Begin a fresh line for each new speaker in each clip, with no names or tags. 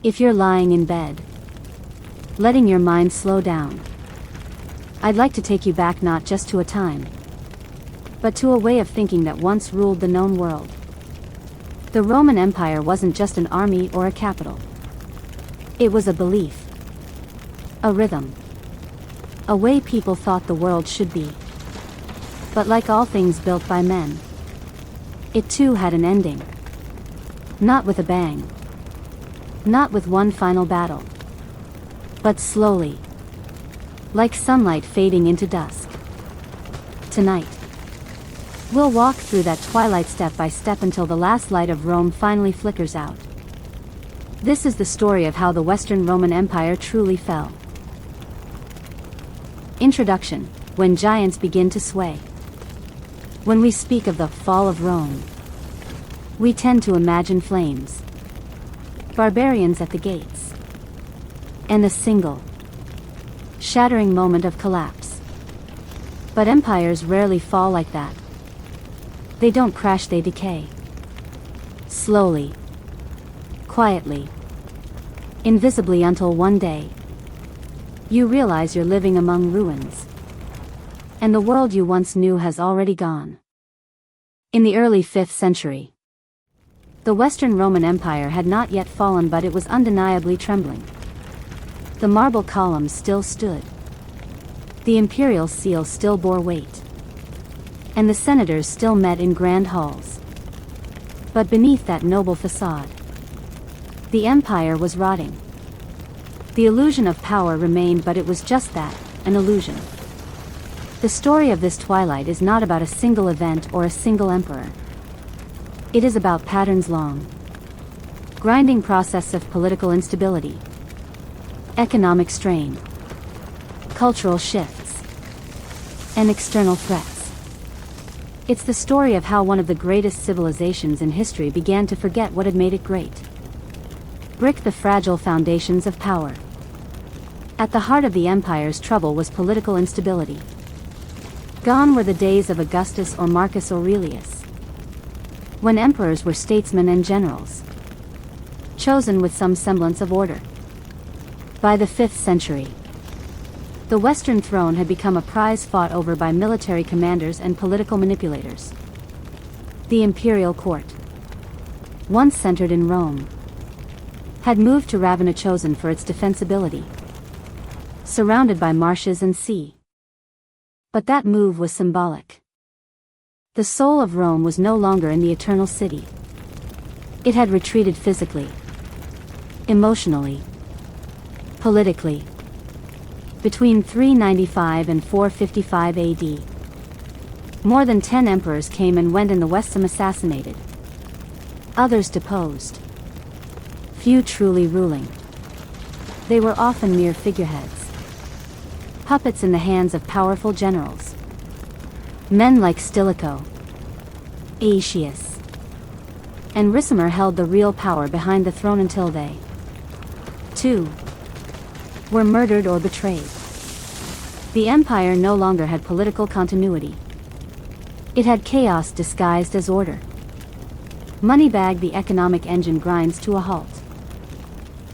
If you're lying in bed, letting your mind slow down, I'd like to take you back not just to a time, but to a way of thinking that once ruled the known world. The Roman Empire wasn't just an army or a capital. It was a belief, a rhythm, a way people thought the world should be. But like all things built by men, it too had an ending. Not with a bang, not with one final battle, but slowly, like sunlight fading into dusk. Tonight, we'll walk through that twilight step by step until the last light of Rome finally flickers out. This is the story of how the Western Roman Empire truly fell. Introduction: when giants begin to sway. When we speak of the fall of Rome, we tend to imagine flames, barbarians at the gates, and a single, shattering moment of collapse. But empires rarely fall like that. They don't crash, they decay. Slowly, quietly, invisibly, until one day, you realize you're living among ruins, and the world you once knew has already gone. In the early 5th century, the Western Roman Empire had not yet fallen, but it was undeniably trembling. The marble columns still stood. The imperial seal still bore weight. And the senators still met in grand halls. But beneath that noble facade, the empire was rotting. The illusion of power remained, but it was just that, an illusion. The story of this twilight is not about a single event or a single emperor. It is about patterns long, grinding process of political instability, economic strain, cultural shifts, and external threats. It's the story of how one of the greatest civilizations in history began to forget what had made it great. Brick the fragile foundations of power. At the heart of the empire's trouble was political instability. Gone were the days of Augustus or Marcus Aurelius, when emperors were statesmen and generals, chosen with some semblance of order. By the 5th century, the Western throne had become a prize fought over by military commanders and political manipulators. The imperial court, once centered in Rome, had moved to Ravenna, chosen for its defensibility, surrounded by marshes and sea. But that move was symbolic. The soul of Rome was no longer in the eternal city. It had retreated physically, emotionally, politically. Between 395 and 455 AD, more than 10 emperors came and went, and the West, some assassinated, others deposed. Few truly ruling. They were often mere figureheads, puppets in the hands of powerful generals. Men like Stilicho, Aetius, and Ricimer held the real power behind the throne until they, too, were murdered or betrayed. The empire no longer had political continuity. It had chaos disguised as order. Moneybag, the economic engine, grinds to a halt,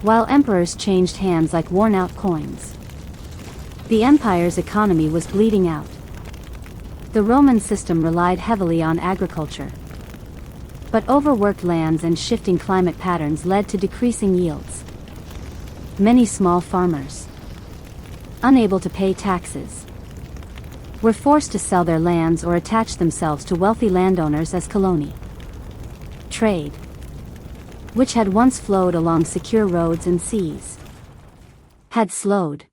while emperors changed hands like worn-out coins. The empire's economy was bleeding out. The Roman system relied heavily on agriculture, but overworked lands and shifting climate patterns led to decreasing yields. Many small farmers, unable to pay taxes, were forced to sell their lands or attach themselves to wealthy landowners as coloni. Trade, which had once flowed along secure roads and seas, had slowed.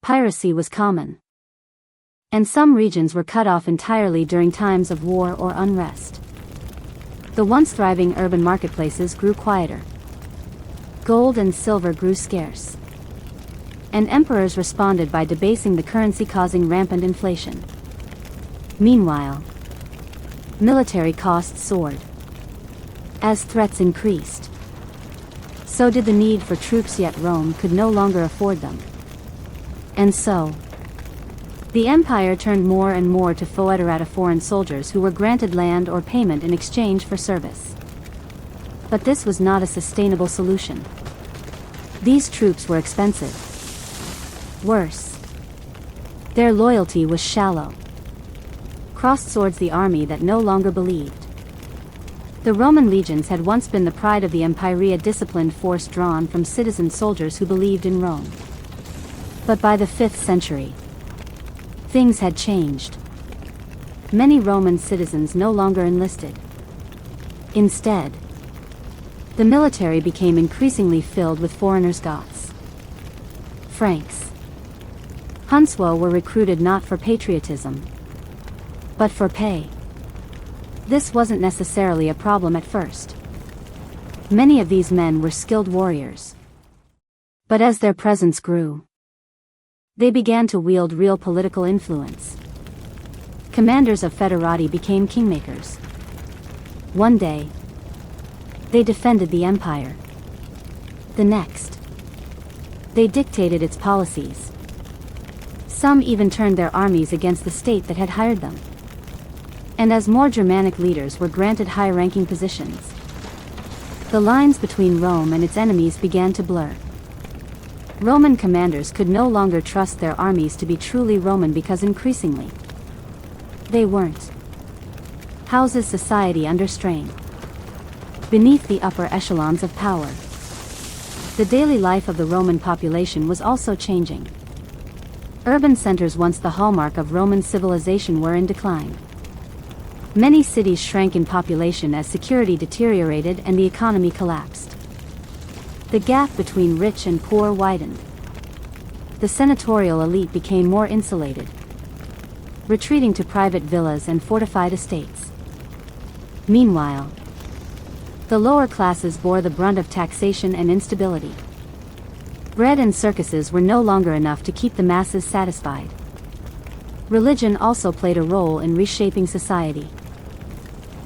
Piracy was common, and some regions were cut off entirely during times of war or unrest. The once thriving urban marketplaces grew quieter. Gold and silver grew scarce, and emperors responded by debasing the currency, causing rampant inflation. Meanwhile, military costs soared. As threats increased, so did the need for troops, yet Rome could no longer afford them. And so, the empire turned more and more to foederata, foreign soldiers who were granted land or payment in exchange for service. But this was not a sustainable solution. These troops were expensive. Worse, their loyalty was shallow. Crossed swords, the army that no longer believed. The Roman legions had once been the pride of the empire, a disciplined force drawn from citizen soldiers who believed in Rome. But by the 5th century, things had changed. Many Roman citizens no longer enlisted. Instead, the military became increasingly filled with foreigners, Goths, Franks, Hunswoe were recruited not for patriotism, but for pay. This wasn't necessarily a problem at first. Many of these men were skilled warriors. But as their presence grew, they began to wield real political influence. Commanders of foederati became kingmakers. One day, they defended the empire. The next, they dictated its policies. Some even turned their armies against the state that had hired them. And as more Germanic leaders were granted high-ranking positions, the lines between Rome and its enemies began to blur. Roman commanders could no longer trust their armies to be truly Roman because increasingly, they weren't. Houses society under strain. Beneath the upper echelons of power, the daily life of the Roman population was also changing. Urban centers, once the hallmark of Roman civilization, were in decline. Many cities shrank in population as security deteriorated and the economy collapsed. The gap between rich and poor widened. The senatorial elite became more insulated, retreating to private villas and fortified estates. Meanwhile, the lower classes bore the brunt of taxation and instability. Bread and circuses were no longer enough to keep the masses satisfied. Religion also played a role in reshaping society.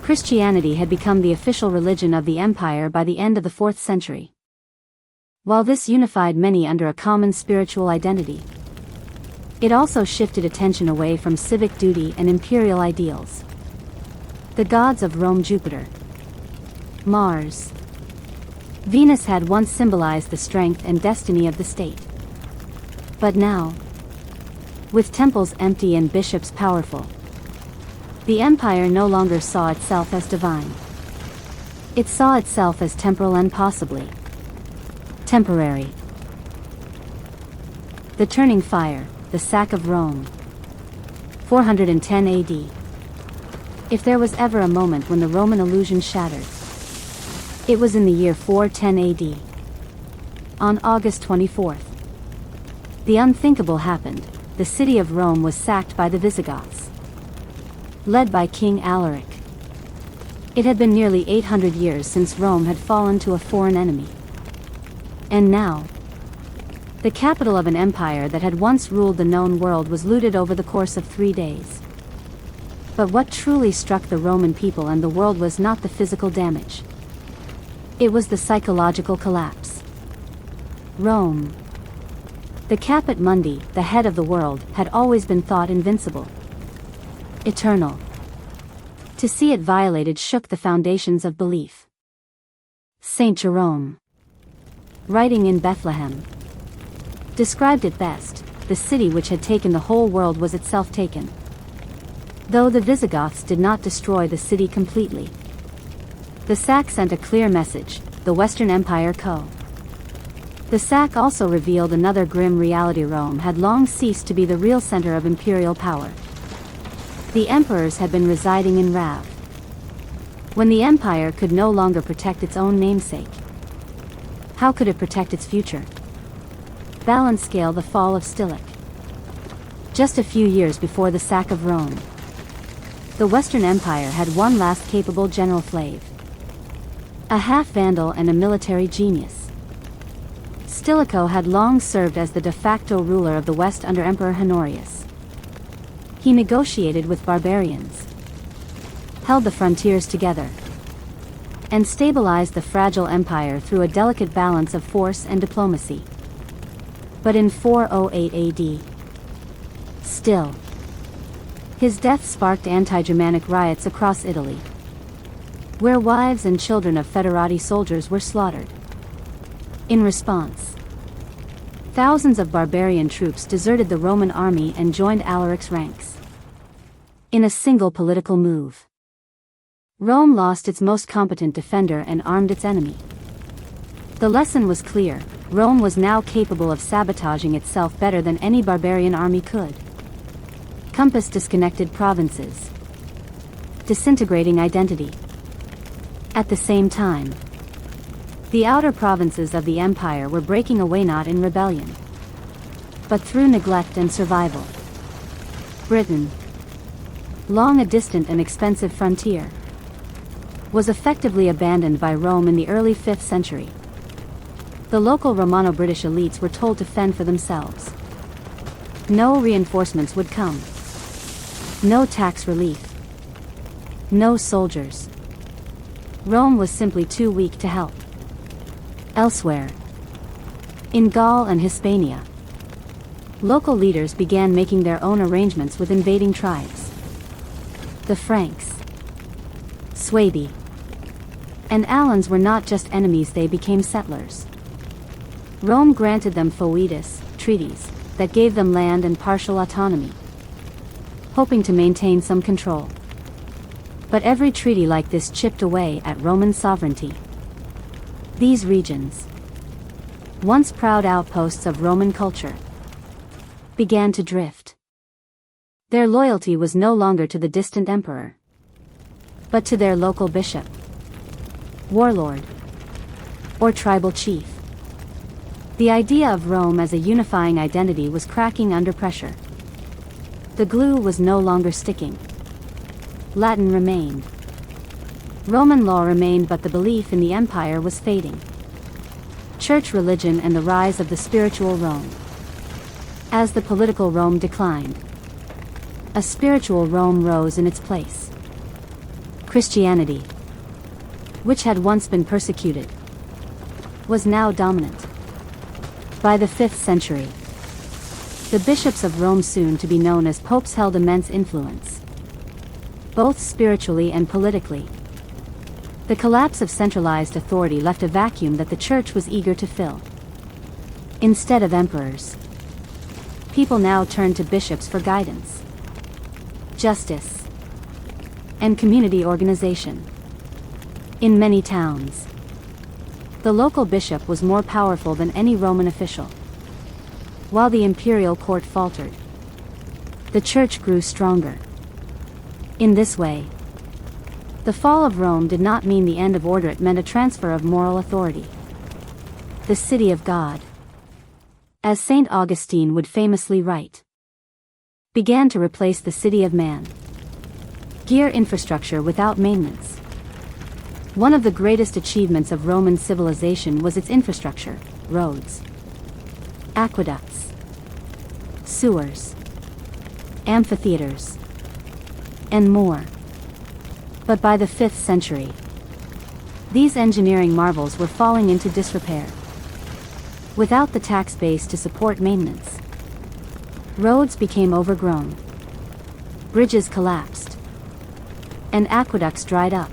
Christianity had become the official religion of the empire by the end of the 4th century. While this unified many under a common spiritual identity, it also shifted attention away from civic duty and imperial ideals. The gods of Rome, Jupiter, Mars, Venus, had once symbolized the strength and destiny of the state. But now, with temples empty and bishops powerful, the empire no longer saw itself as divine. It saw itself as temporal and possibly temporary. The turning fire, the sack of Rome. 410 AD. If there was ever a moment when the Roman illusion shattered, it was in the year 410 AD. On August 24th, the unthinkable happened. The city of Rome was sacked by the Visigoths, led by King Alaric. It had been nearly 800 years since Rome had fallen to a foreign enemy. And now, the capital of an empire that had once ruled the known world was looted over the course of 3 days. But what truly struck the Roman people and the world was not the physical damage. It was the psychological collapse. Rome, the caput mundi, the head of the world, had always been thought invincible, eternal. To see it violated shook the foundations of belief. Saint Jerome, writing in Bethlehem, described it best: the city which had taken the whole world was itself taken. Though the Visigoths did not destroy the city completely, the sack sent a clear message: the Western Empire co. The sack also revealed another grim reality: Rome had long ceased to be the real center of imperial power. The emperors had been residing in Rav. When the empire could no longer protect its own namesake, how could it protect its future? Balance scale: the fall of Stilic. Just a few years before the sack of Rome, the Western Empire had one last capable general, Flav, a half-vandal and a military genius. Stilicho had long served as the de facto ruler of the West under Emperor Honorius. He negotiated with barbarians, held the frontiers together, and stabilized the fragile empire through a delicate balance of force and diplomacy. But in 408 AD, still, his death sparked anti-Germanic riots across Italy, where wives and children of foederati soldiers were slaughtered. In response, Thousands of barbarian troops deserted the Roman army and joined Alaric's ranks. In a single political move, Rome lost its most competent defender and armed its enemy. The lesson was clear: Rome was now capable of sabotaging itself better than any barbarian army could. Compass disconnected provinces, disintegrating identity. At the same time, the outer provinces of the empire were breaking away, not in rebellion, but through neglect and survival. Britain, long a distant and expensive frontier, was effectively abandoned by Rome in the early 5th century. The local Romano-British elites were told to fend for themselves. No reinforcements would come. No tax relief. No soldiers. Rome was simply too weak to help. Elsewhere, in Gaul and Hispania, local leaders began making their own arrangements with invading tribes. The Franks, Suebi, and Alans were not just enemies, they became settlers. Rome granted them foedus, treaties, that gave them land and partial autonomy, hoping to maintain some control. But every treaty like this chipped away at Roman sovereignty. These regions, once proud outposts of Roman culture, began to drift. Their loyalty was no longer to the distant emperor, but to their local bishop, warlord, or tribal chief. The idea of Rome as a unifying identity was cracking under pressure. The glue was no longer sticking. Latin remained. Roman law remained, but the belief in the empire was fading. Church religion and the rise of the spiritual Rome. As the political Rome declined, a spiritual Rome rose in its place. Christianity, which had once been persecuted, was now dominant. By the 5th century, the bishops of Rome, soon to be known as popes, held immense influence, both spiritually and politically. The collapse of centralized authority left a vacuum that the church was eager to fill. Instead of emperors, people now turned to bishops for guidance, justice, and community organization. In many towns, the local bishop was more powerful than any Roman official. While the imperial court faltered, the church grew stronger. In this way, the fall of Rome did not mean the end of order, it meant a transfer of moral authority. The city of God, as St. Augustine would famously write, began to replace the city of man. Gear infrastructure without maintenance. One of the greatest achievements of Roman civilization was its infrastructure: roads, aqueducts, sewers, amphitheaters, and more. But by the 5th century, these engineering marvels were falling into disrepair. Without the tax base to support maintenance, roads became overgrown, bridges collapsed, and aqueducts dried up.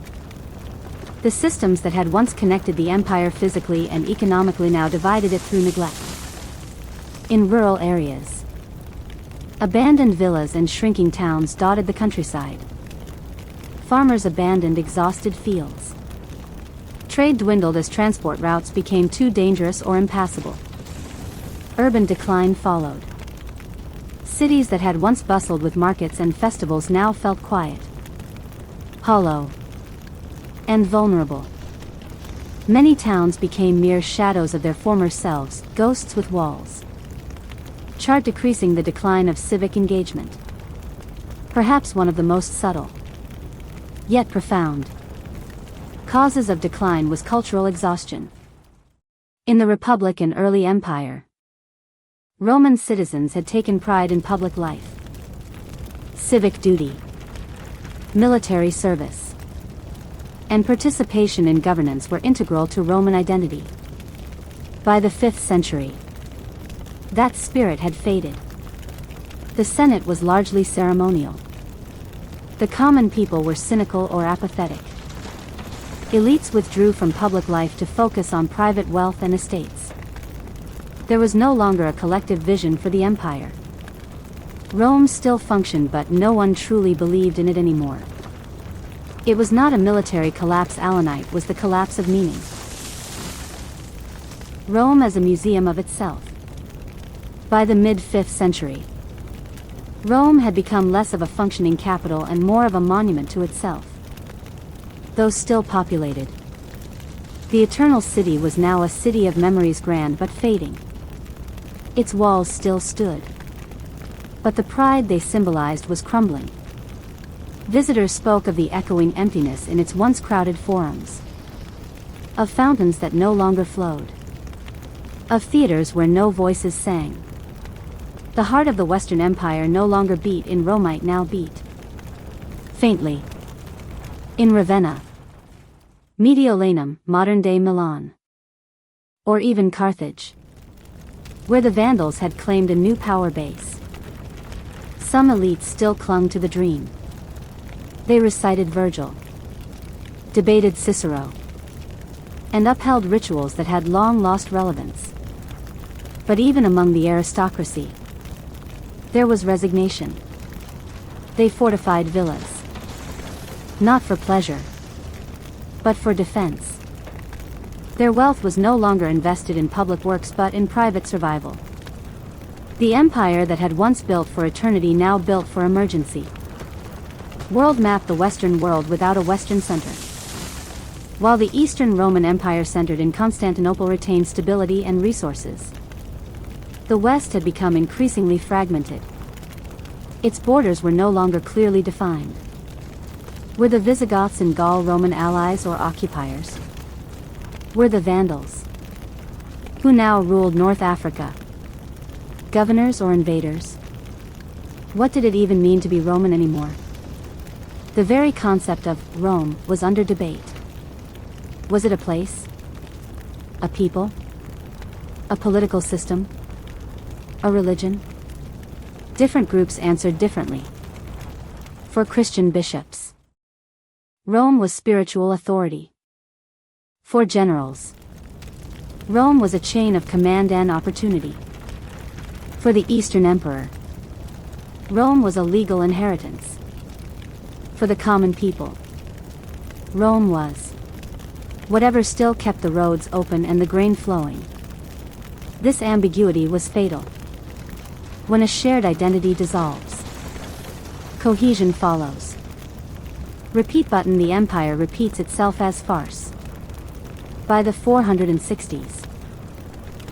The systems that had once connected the empire physically and economically now divided it through neglect. In rural areas, abandoned villas and shrinking towns dotted the countryside. Farmers abandoned exhausted fields. Trade dwindled as transport routes became too dangerous or impassable. Urban decline followed. Cities that had once bustled with markets and festivals now felt quiet, hollow, and vulnerable. Many towns became mere shadows of their former selves, ghosts with walls. Chart decreasing the decline of civic engagement. Perhaps one of the most subtle, yet profound, causes of decline was cultural exhaustion. In the Republic and early Empire, Roman citizens had taken pride in public life. Civic duty, military service, and participation in governance were integral to Roman identity. By the 5th century, that spirit had faded. The Senate was largely ceremonial. The common people were cynical or apathetic. Elites withdrew from public life to focus on private wealth and estates. There was no longer a collective vision for the empire. Rome still functioned, but no one truly believed in it anymore. It was not a military collapse. Allenite was the collapse of meaning. Rome as a museum of itself. By the mid-5th century, Rome had become less of a functioning capital and more of a monument to itself. Though still populated, the eternal city was now a city of memories, grand but fading. Its walls still stood, but the pride they symbolized was crumbling. Visitors spoke of the echoing emptiness in its once crowded forums, of fountains that no longer flowed, of theaters where no voices sang. The heart of the Western Empire no longer beat in Rome, might now beat faintly in Ravenna, Mediolanum, modern-day Milan, or even Carthage, where the Vandals had claimed a new power base. Some elites still clung to the dream. They recited Virgil, debated Cicero, and upheld rituals that had long lost relevance. But even among the aristocracy, there was resignation. They fortified villas, not for pleasure, but for defense. Their wealth was no longer invested in public works but in private survival. The empire that had once built for eternity now built for emergency. World map: the Western world without a Western center. While the Eastern Roman Empire centered in Constantinople retained stability and resources, the West had become increasingly fragmented. Its borders were no longer clearly defined. Were the Visigoths in Gaul Roman allies or occupiers? Were the Vandals, who now ruled North Africa, governors or invaders? What did it even mean to be Roman anymore? The very concept of Rome was under debate. Was it a place? A people? A political system? A religion? Different groups answered differently. For Christian bishops, Rome was spiritual authority. For generals, Rome was a chain of command and opportunity. For the Eastern Emperor, Rome was a legal inheritance. For the common people, Rome was whatever still kept the roads open and the grain flowing. This ambiguity was fatal. When a shared identity dissolves, cohesion follows. Repeat button: the empire repeats itself as farce. By the 460s,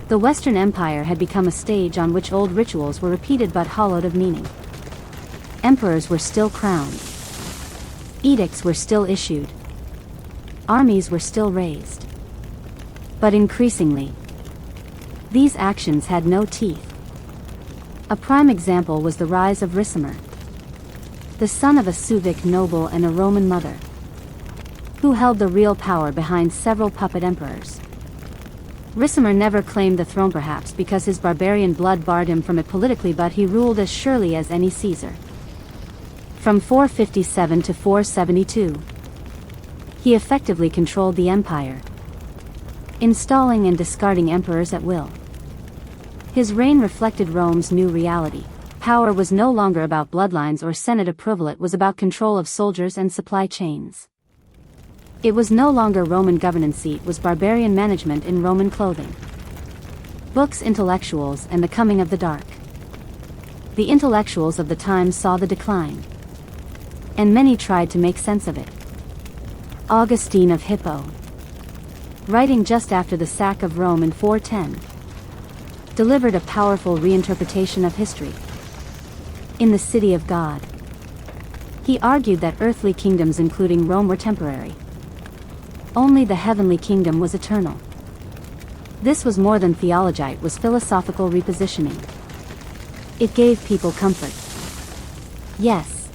the Western Empire had become a stage on which old rituals were repeated but hollowed of meaning. Emperors were still crowned. Edicts were still issued. Armies were still raised. But increasingly, these actions had no teeth. A prime example was the rise of Ricimer, the son of a Suevic noble and a Roman mother, who held the real power behind several puppet emperors. Ricimer never claimed the throne, perhaps because his barbarian blood barred him from it politically, but he ruled as surely as any Caesar. From 457 to 472, he effectively controlled the empire, installing and discarding emperors at will. His reign reflected Rome's new reality. Power was no longer about bloodlines or Senate approval, it was about control of soldiers and supply chains. It was no longer Roman governance, it was barbarian management in Roman clothing. Books, intellectuals, and the coming of the dark. The intellectuals of the time saw the decline, and many tried to make sense of it. Augustine of Hippo, writing just after the sack of Rome in 410, delivered a powerful reinterpretation of history. In the City of God, he argued that earthly kingdoms including Rome were temporary. Only the heavenly kingdom was eternal. This was more than theology, it was philosophical repositioning. It gave people comfort. Yes.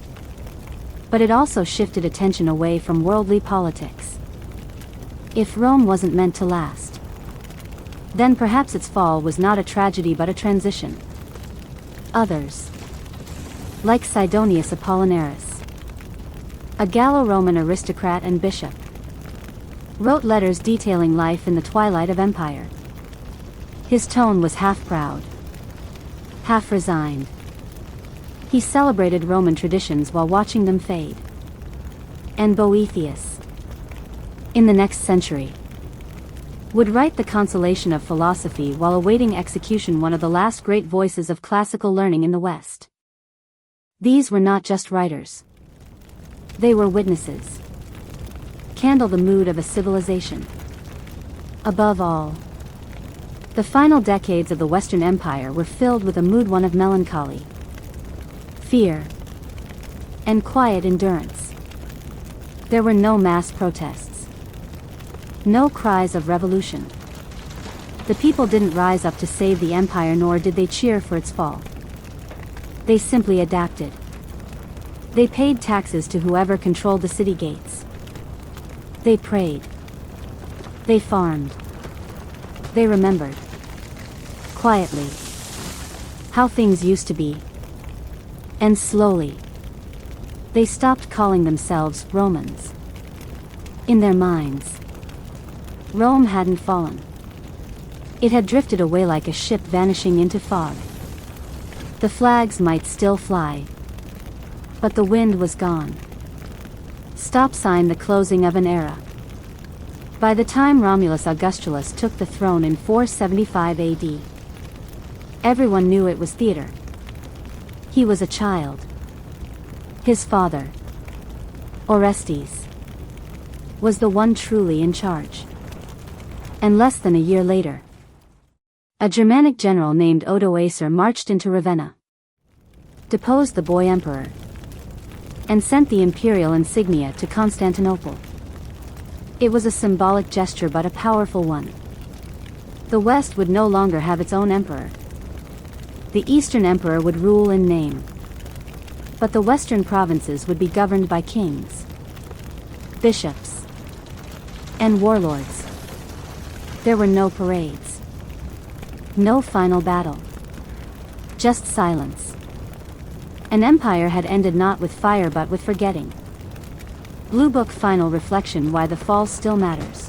But it also shifted attention away from worldly politics. If Rome wasn't meant to last, then perhaps its fall was not a tragedy but a transition. Others, like Sidonius Apollinaris, a Gallo-Roman aristocrat and bishop, wrote letters detailing life in the twilight of empire. His tone was half proud, half resigned. He celebrated Roman traditions while watching them fade. And Boethius, in the next century, would write the Consolation of Philosophy while awaiting execution, one of the last great voices of classical learning in the West. These were not just writers. They were witnesses. Candle the mood of a civilization. Above all, the final decades of the Western Empire were filled with a mood, one of melancholy, fear, and quiet endurance. There were no mass protests, no cries of revolution. The people didn't rise up to save the empire, nor did they cheer for its fall. They simply adapted. They paid taxes to whoever controlled the city gates. They prayed. They farmed. They remembered, quietly, how things used to be. And slowly, they stopped calling themselves Romans. In their minds, Rome hadn't fallen. It had drifted away like a ship vanishing into fog. The flags might still fly, but the wind was gone. Stop signed the closing of an era. By the time Romulus Augustulus took the throne in 475 AD, everyone knew it was theater. He was a child. His father, Orestes, was the one truly in charge. And less than a year later, a Germanic general named Odoacer marched into Ravenna, deposed the boy emperor, and sent the imperial insignia to Constantinople. It was a symbolic gesture, but a powerful one. The West would no longer have its own emperor. The Eastern emperor would rule in name, but the Western provinces would be governed by kings, bishops, and warlords. There were no parades, no final battle, just silence. An empire had ended not with fire but with forgetting. Blue Book Final Reflection: Why the Fall Still Matters.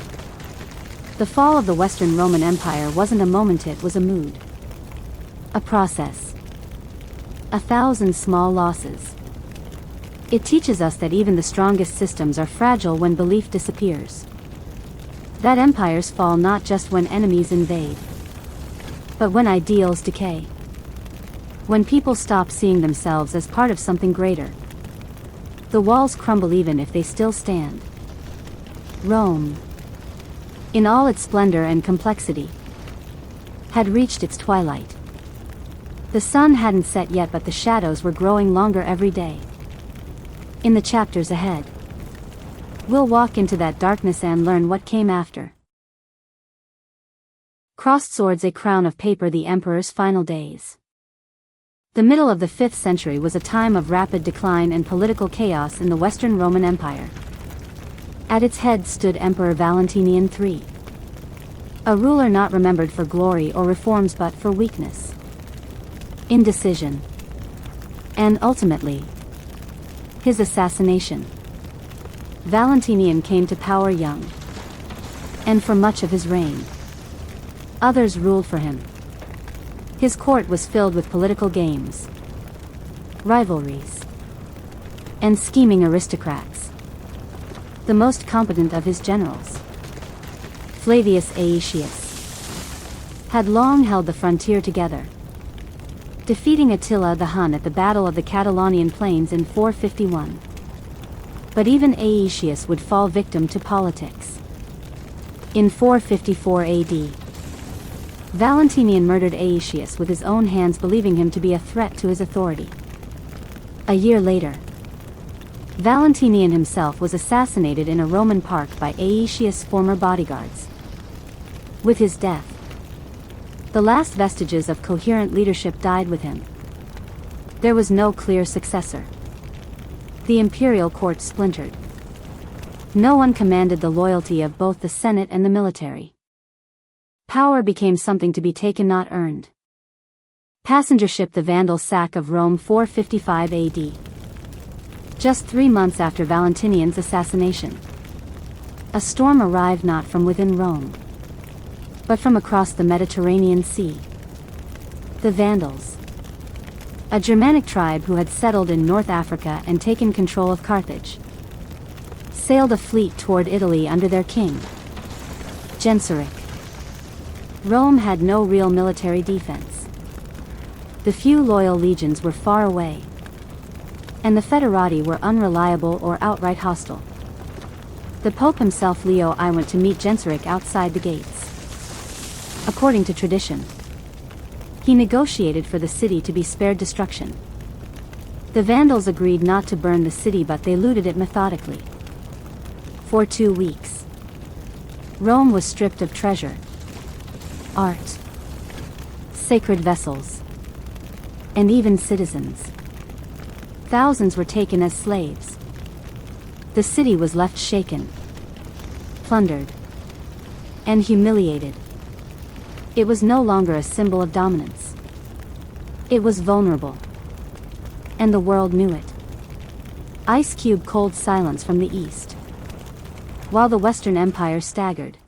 The fall of the Western Roman Empire wasn't a moment, it was a mood. A process. 1,000 small losses. It teaches us that even the strongest systems are fragile when belief disappears. That empires fall not just when enemies invade, but when ideals decay. When people stop seeing themselves as part of something greater. The walls crumble even if they still stand. Rome, in all its splendor and complexity, had reached its twilight. The sun hadn't set yet, but the shadows were growing longer every day. In the chapters ahead, we'll walk into that darkness and learn what came after. Crossed swords, a crown of paper, the emperor's final days. The middle of the 5th century was a time of rapid decline and political chaos in the Western Roman Empire. At its head stood Emperor Valentinian III, a ruler not remembered for glory or reforms but for weakness, indecision, and ultimately, his assassination. Valentinian came to power young, and for much of his reign, others ruled for him. His court was filled with political games, rivalries, and scheming aristocrats. The most competent of his generals, Flavius Aetius, had long held the frontier together, defeating Attila the Hun at the Battle of the Catalonian Plains in 451. But even Aetius would fall victim to politics. In 454 AD, Valentinian murdered Aetius with his own hands, believing him to be a threat to his authority. A year later, Valentinian himself was assassinated in a Roman park by Aetius' former bodyguards. With his death, the last vestiges of coherent leadership died with him. There was no clear successor. The imperial court splintered. No one commanded the loyalty of both the Senate and the military. Power became something to be taken, not earned. Passenger ship: the Vandal sack of Rome, 455 AD. Just 3 months after Valentinian's assassination, a storm arrived not from within Rome, but from across the Mediterranean Sea. The Vandals, a Germanic tribe who had settled in North Africa and taken control of Carthage, sailed a fleet toward Italy under their king, Genseric. Rome had no real military defense. The few loyal legions were far away, and the Foederati were unreliable or outright hostile. The Pope himself, Leo I, went to meet Genseric outside the gates. According to tradition, he negotiated for the city to be spared destruction. The Vandals agreed not to burn the city, but they looted it methodically. For 2 weeks, Rome was stripped of treasure, art, sacred vessels, and even citizens. Thousands were taken as slaves. The city was left shaken, plundered, and humiliated. It was no longer a symbol of dominance. It was vulnerable, and the world knew it. Ice cube cold silence from the east, while the Western Empire staggered.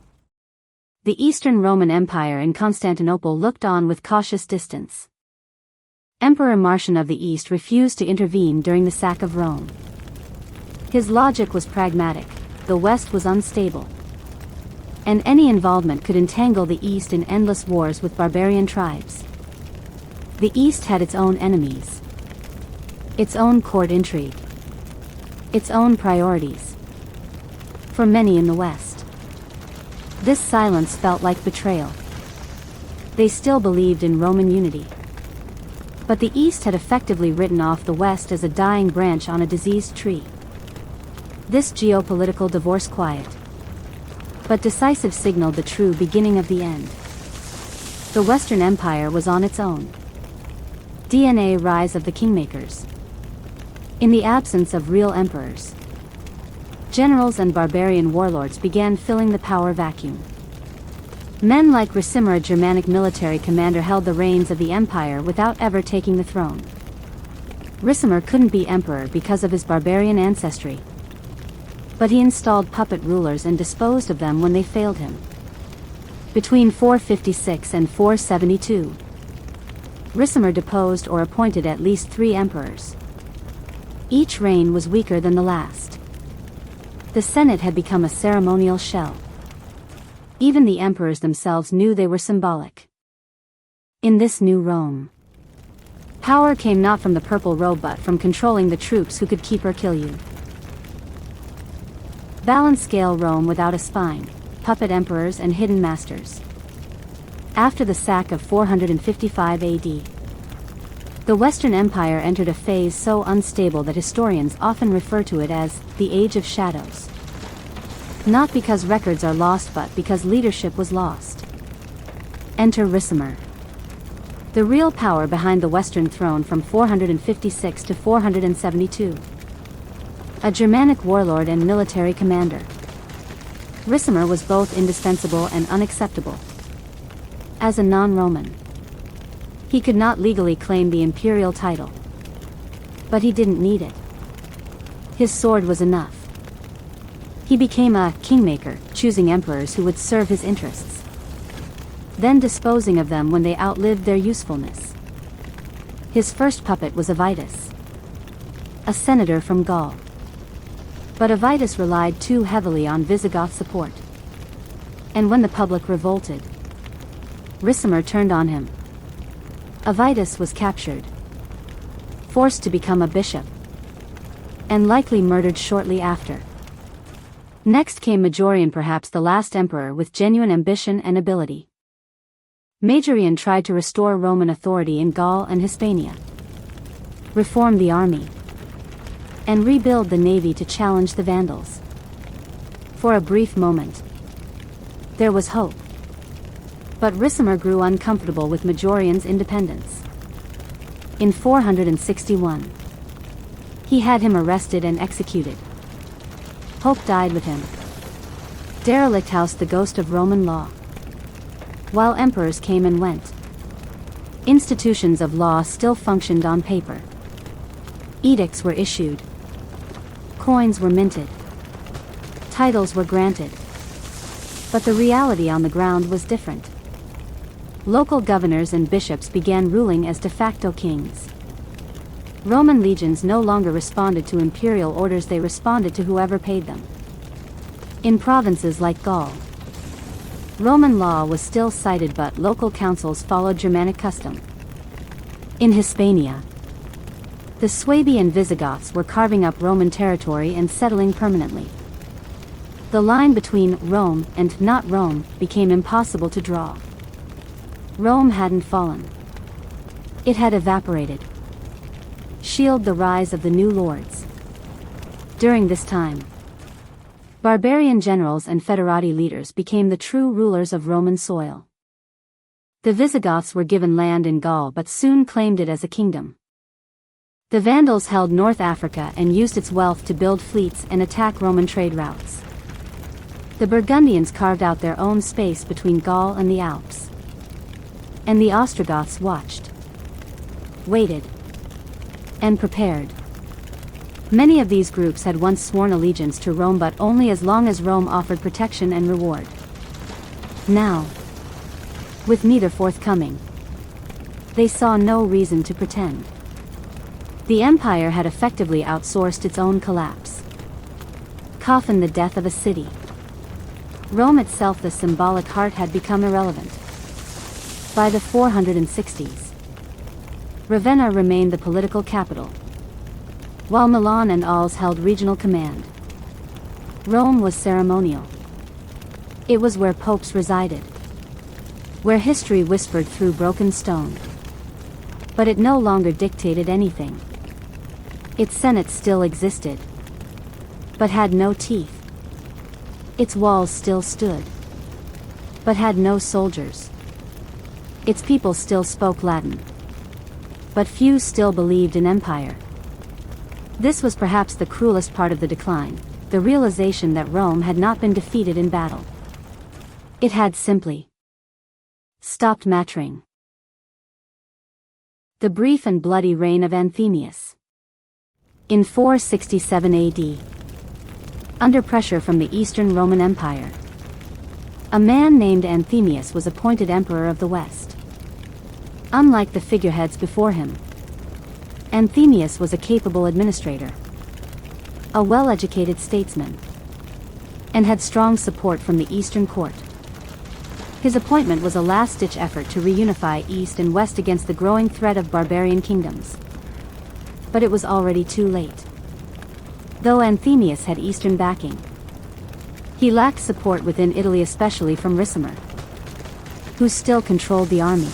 The Eastern Roman Empire in Constantinople looked on with cautious distance. Emperor Marcian of the East refused to intervene during the sack of Rome. His logic was pragmatic: the West was unstable, and any involvement could entangle the East in endless wars with barbarian tribes. The East had its own enemies, its own court intrigue, its own priorities. For many in the West, this silence felt like betrayal. They still believed in Roman unity, but the East had effectively written off the West as a dying branch on a diseased tree. This geopolitical divorce, quiet but decisive, signaled the true beginning of the end. The Western Empire was on its own. DNA rise of the kingmakers. In the absence of real emperors, generals and barbarian warlords began filling the power vacuum. Men like Ricimer, a Germanic military commander, held the reins of the empire without ever taking the throne. Ricimer couldn't be emperor because of his barbarian ancestry, but he installed puppet rulers and disposed of them when they failed him. Between 456 and 472, Ricimer deposed or appointed at least 3 emperors. Each reign was weaker than the last. The Senate had become a ceremonial shell. Even the emperors themselves knew they were symbolic. In this new Rome, power came not from the purple robe but from controlling the troops who could keep or kill you. Balance scale Rome without a spine, puppet emperors and hidden masters. After the sack of 455 AD, the Western Empire entered a phase so unstable that historians often refer to it as the Age of Shadows. Not because records are lost, but because leadership was lost. Enter Ricimer, the real power behind the Western throne from 456 to 472. A Germanic warlord and military commander, Ricimer was both indispensable and unacceptable. As a non-Roman, he could not legally claim the imperial title, but he didn't need it. His sword was enough. He became a kingmaker, choosing emperors who would serve his interests, then disposing of them when they outlived their usefulness. His first puppet was Avitus, a senator from Gaul. But Avitus relied too heavily on Visigoth support, and when the public revolted, Ricimer turned on him. Avitus was captured, forced to become a bishop, and likely murdered shortly after. Next came Majorian, perhaps the last emperor with genuine ambition and ability. Majorian tried to restore Roman authority in Gaul and Hispania, reform the army, and rebuild the navy to challenge the Vandals. For a brief moment, there was hope. But Ricimer grew uncomfortable with Majorian's independence. In 461, he had him arrested and executed. Hope died with him. Derelict housed the ghost of Roman law. While emperors came and went, institutions of law still functioned on paper. Edicts were issued, coins were minted, titles were granted. But the reality on the ground was different. Local governors and bishops began ruling as de facto kings. Roman legions no longer responded to imperial orders, they responded to whoever paid them. In provinces like Gaul, Roman law was still cited, but local councils followed Germanic custom. In Hispania, the Suebi and Visigoths were carving up Roman territory and settling permanently. The line between Rome and not Rome became impossible to draw. Rome hadn't fallen. It had evaporated. Shield the rise of the new lords. During this time, barbarian generals and federati leaders became the true rulers of Roman soil. The Visigoths were given land in Gaul but soon claimed it as a kingdom. The Vandals held North Africa and used its wealth to build fleets and attack Roman trade routes. The Burgundians carved out their own space between Gaul and the Alps. And the Ostrogoths watched, waited, and prepared. Many of these groups had once sworn allegiance to Rome, but only as long as Rome offered protection and reward. Now, with neither forthcoming, they saw no reason to pretend. The empire had effectively outsourced its own collapse. Coffin the death of a city. Rome itself, the symbolic heart, had become irrelevant. By the 460s, Ravenna remained the political capital, while Milan and Arles held regional command. Rome was ceremonial. It was where popes resided, where history whispered through broken stone. But it no longer dictated anything. Its senate still existed, but had no teeth. Its walls still stood, but had no soldiers. Its people still spoke Latin, but few still believed in empire. This was perhaps the cruelest part of the decline, the realization that Rome had not been defeated in battle. It had simply stopped mattering. The brief and bloody reign of Anthemius. In 467 AD, under pressure from the Eastern Roman Empire, a man named Anthemius was appointed emperor of the West. Unlike the figureheads before him, Anthemius was a capable administrator, a well-educated statesman, and had strong support from the Eastern court. His appointment was a last-ditch effort to reunify East and West against the growing threat of barbarian kingdoms. But it was already too late. Though Anthemius had Eastern backing, he lacked support within Italy, especially from Ricimer, who still controlled the army.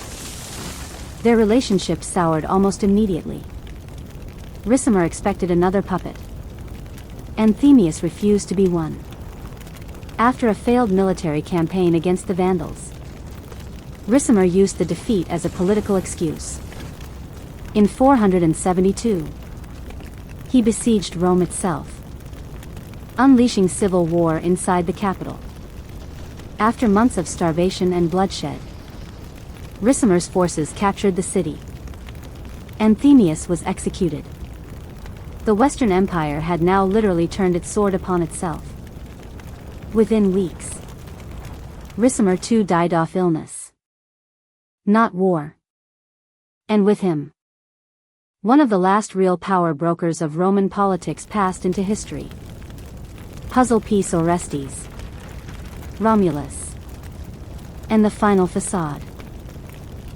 Their relationship soured almost immediately. Ricimer expected another puppet. Anthemius refused to be one. After a failed military campaign against the Vandals, Ricimer used the defeat as a political excuse. In 472, he besieged Rome itself, unleashing civil war inside the capital. After months of starvation and bloodshed, Ricimer's forces captured the city. Anthemius was executed. The Western Empire had now literally turned its sword upon itself. Within weeks, Ricimer too died off illness, not war. And with him, one of the last real power brokers of Roman politics passed into history. Puzzle piece Orestes, Romulus, and the final facade.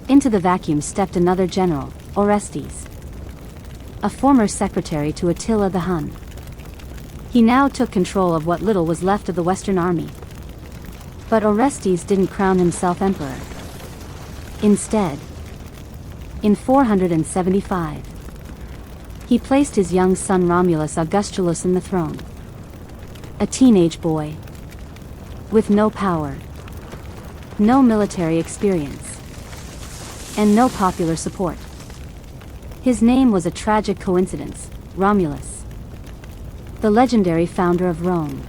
Into the vacuum stepped another general, Orestes, a former secretary to Attila the Hun. He now took control of what little was left of the Western army. But Orestes didn't crown himself emperor. Instead, in 475, he placed his young son Romulus Augustulus in the throne. A teenage boy, with no power, no military experience, and no popular support. His name was a tragic coincidence, Romulus, the legendary founder of Rome,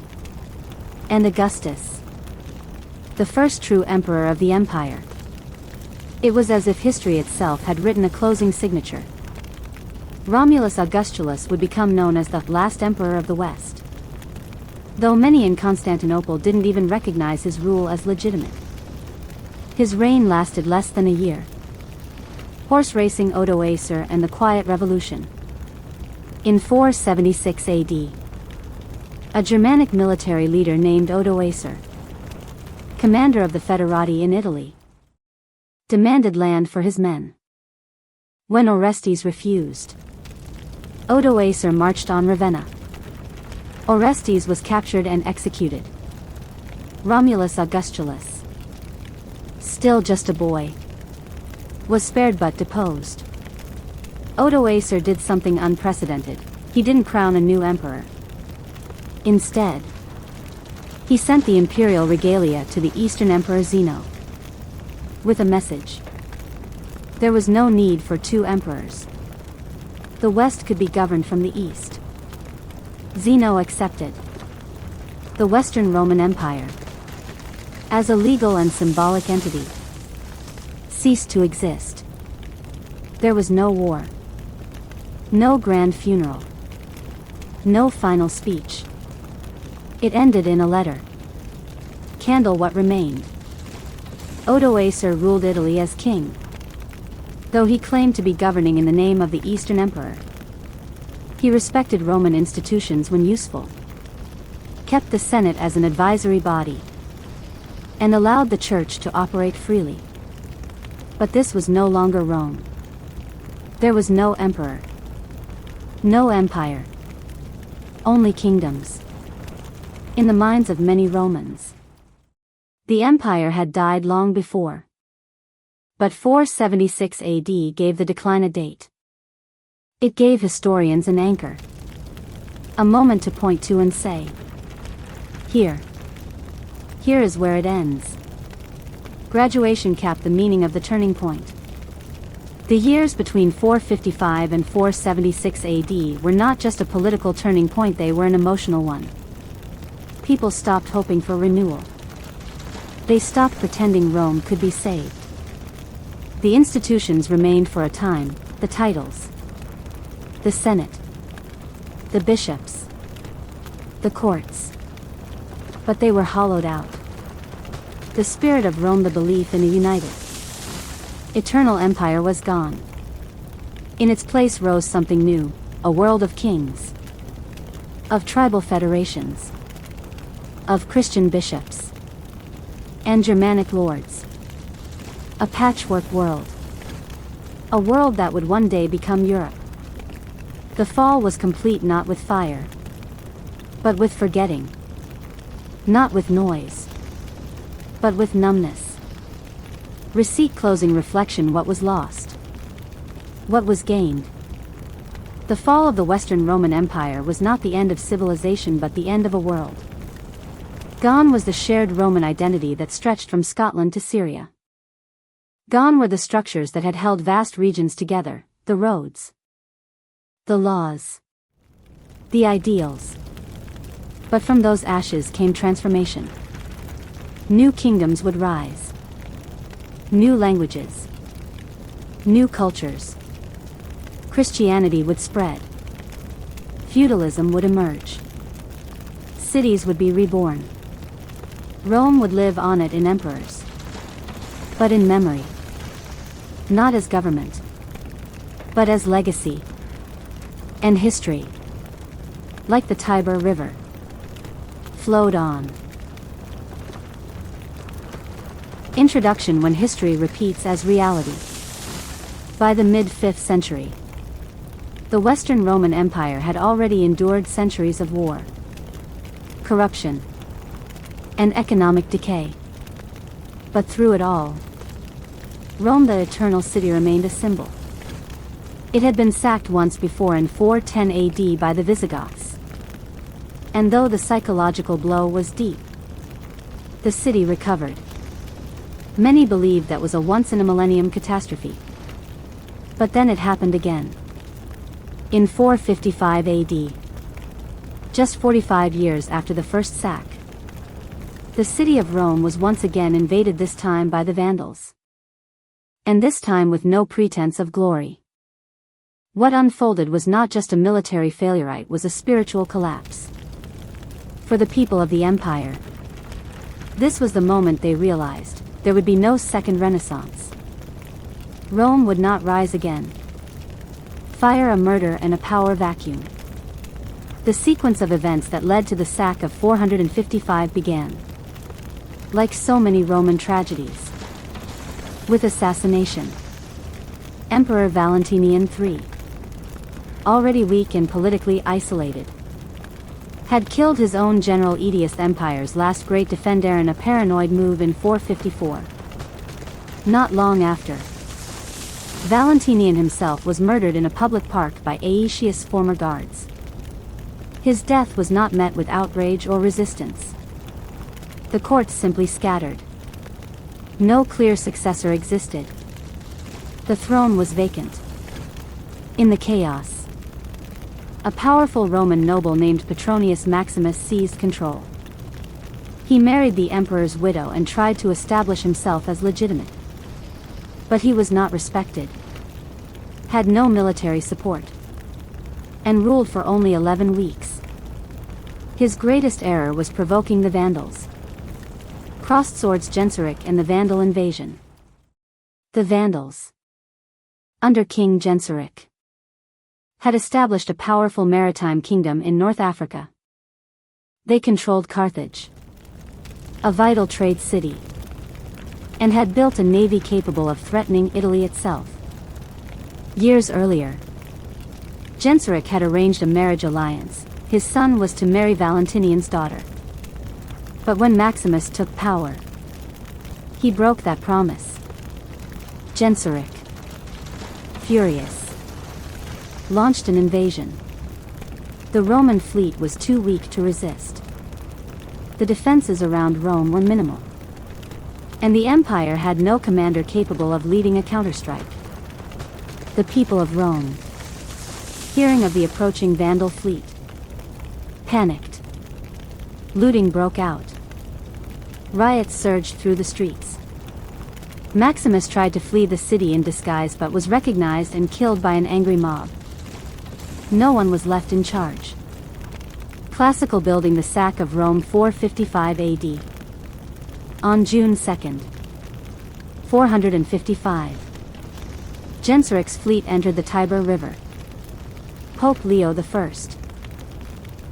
and Augustus, the first true emperor of the empire. It was as if history itself had written a closing signature. Romulus Augustulus would become known as the last emperor of the West, though many in Constantinople didn't even recognize his rule as legitimate. His reign lasted less than a year. Horse racing Odoacer and the Quiet Revolution. In 476 AD, a Germanic military leader named Odoacer, commander of the Federati in Italy, demanded land for his men. When Orestes refused, Odoacer marched on Ravenna. Orestes was captured and executed. Romulus Augustulus, still just a boy, was spared but deposed. Odoacer did something unprecedented. He didn't crown a new emperor. Instead, he sent the imperial regalia to the Eastern Emperor Zeno, with a message. There was no need for two emperors. The West could be governed from the East. Zeno accepted. The Western Roman Empire, as a legal and symbolic entity, ceased to exist. There was no war, no grand funeral, no final speech. It ended in a letter. Candle what remained. Odoacer ruled Italy as king, though he claimed to be governing in the name of the Eastern Emperor. He respected Roman institutions when useful, kept the Senate as an advisory body, and allowed the Church to operate freely. But this was no longer Rome. There was no emperor, no empire, only kingdoms. In the minds of many Romans, the empire had died long before. But 476 AD gave the decline a date. It gave historians an anchor, a moment to point to and say, here is where it ends. Graduation capped the meaning of the turning point. The years between 455 and 476 AD were not just a political turning point, they were an emotional one. People stopped hoping for renewal. They stopped pretending Rome could be saved. The institutions remained for a time, the titles, the Senate, the bishops, the courts. But they were hollowed out. The spirit of Rome, the belief in a united, eternal empire, was gone. In its place rose something new, a world of kings, of tribal federations, of Christian bishops, and Germanic lords. A patchwork world. A world that would one day become Europe. The fall was complete not with fire, but with forgetting. Not with noise, but with numbness. Receipt closing reflection. What was lost? What was gained? The fall of the Western Roman Empire was not the end of civilization but the end of a world. Gone was the shared Roman identity that stretched from Scotland to Syria. Gone were the structures that had held vast regions together, the roads, the laws, the ideals. But from those ashes came transformation. New kingdoms would rise. New languages. New cultures. Christianity would spread. Feudalism would emerge. Cities would be reborn. Rome would live on it in emperors, but in memory. Not as government, but as legacy and history. Like the Tiber River, flowed on. Introduction. When history repeats as reality. By the mid-5th century, the Western Roman Empire had already endured centuries of war, corruption, and economic decay. But through it all, Rome, the eternal city, remained a symbol. It had been sacked once before in 410 AD by the Visigoths. And though the psychological blow was deep, the city recovered. Many believed that was a once-in-a-millennium catastrophe. But then it happened again. In 455 AD, just 45 years after the first sack, the city of Rome was once again invaded, this time by the Vandals. And this time with no pretense of glory. What unfolded was not just a military failure, it was a spiritual collapse. For the people of the empire, this was the moment they realized there would be no second Renaissance. Rome would not rise again. Fire, a murder, and a power vacuum. The sequence of events that led to the sack of 455 began, like so many Roman tragedies, with assassination. Emperor Valentinian III, already weak and politically isolated, had killed his own general Aetius, Empire's last great defender, in a paranoid move in 454. Not long after, Valentinian himself was murdered in a public park by Aetius' former guards. His death was not met with outrage or resistance. The court simply scattered. No clear successor existed. The throne was vacant. In the chaos, a powerful Roman noble named Petronius Maximus seized control. He married the emperor's widow and tried to establish himself as legitimate. But he was not respected, had no military support, and ruled for only 11 weeks. His greatest error was provoking the Vandals. Crossed swords, Genseric and the Vandal invasion. The Vandals, under King Genseric, had established a powerful maritime kingdom in North Africa. They controlled Carthage, a vital trade city, and had built a navy capable of threatening Italy itself. Years earlier, Genseric had arranged a marriage alliance. His son was to marry Valentinian's daughter. But when Maximus took power, he broke that promise. Genseric, furious, launched an invasion. The Roman fleet was too weak to resist. The defenses around Rome were minimal, and the empire had no commander capable of leading a counterstrike. The people of Rome, hearing of the approaching Vandal fleet, panicked. Looting broke out. Riots surged through the streets. Maximus tried to flee the city in disguise but was recognized and killed by an angry mob. No one was left in charge. Classical building, the sack of Rome, 455 AD. On June 2, 455, Genseric's fleet entered the Tiber River. Pope Leo I,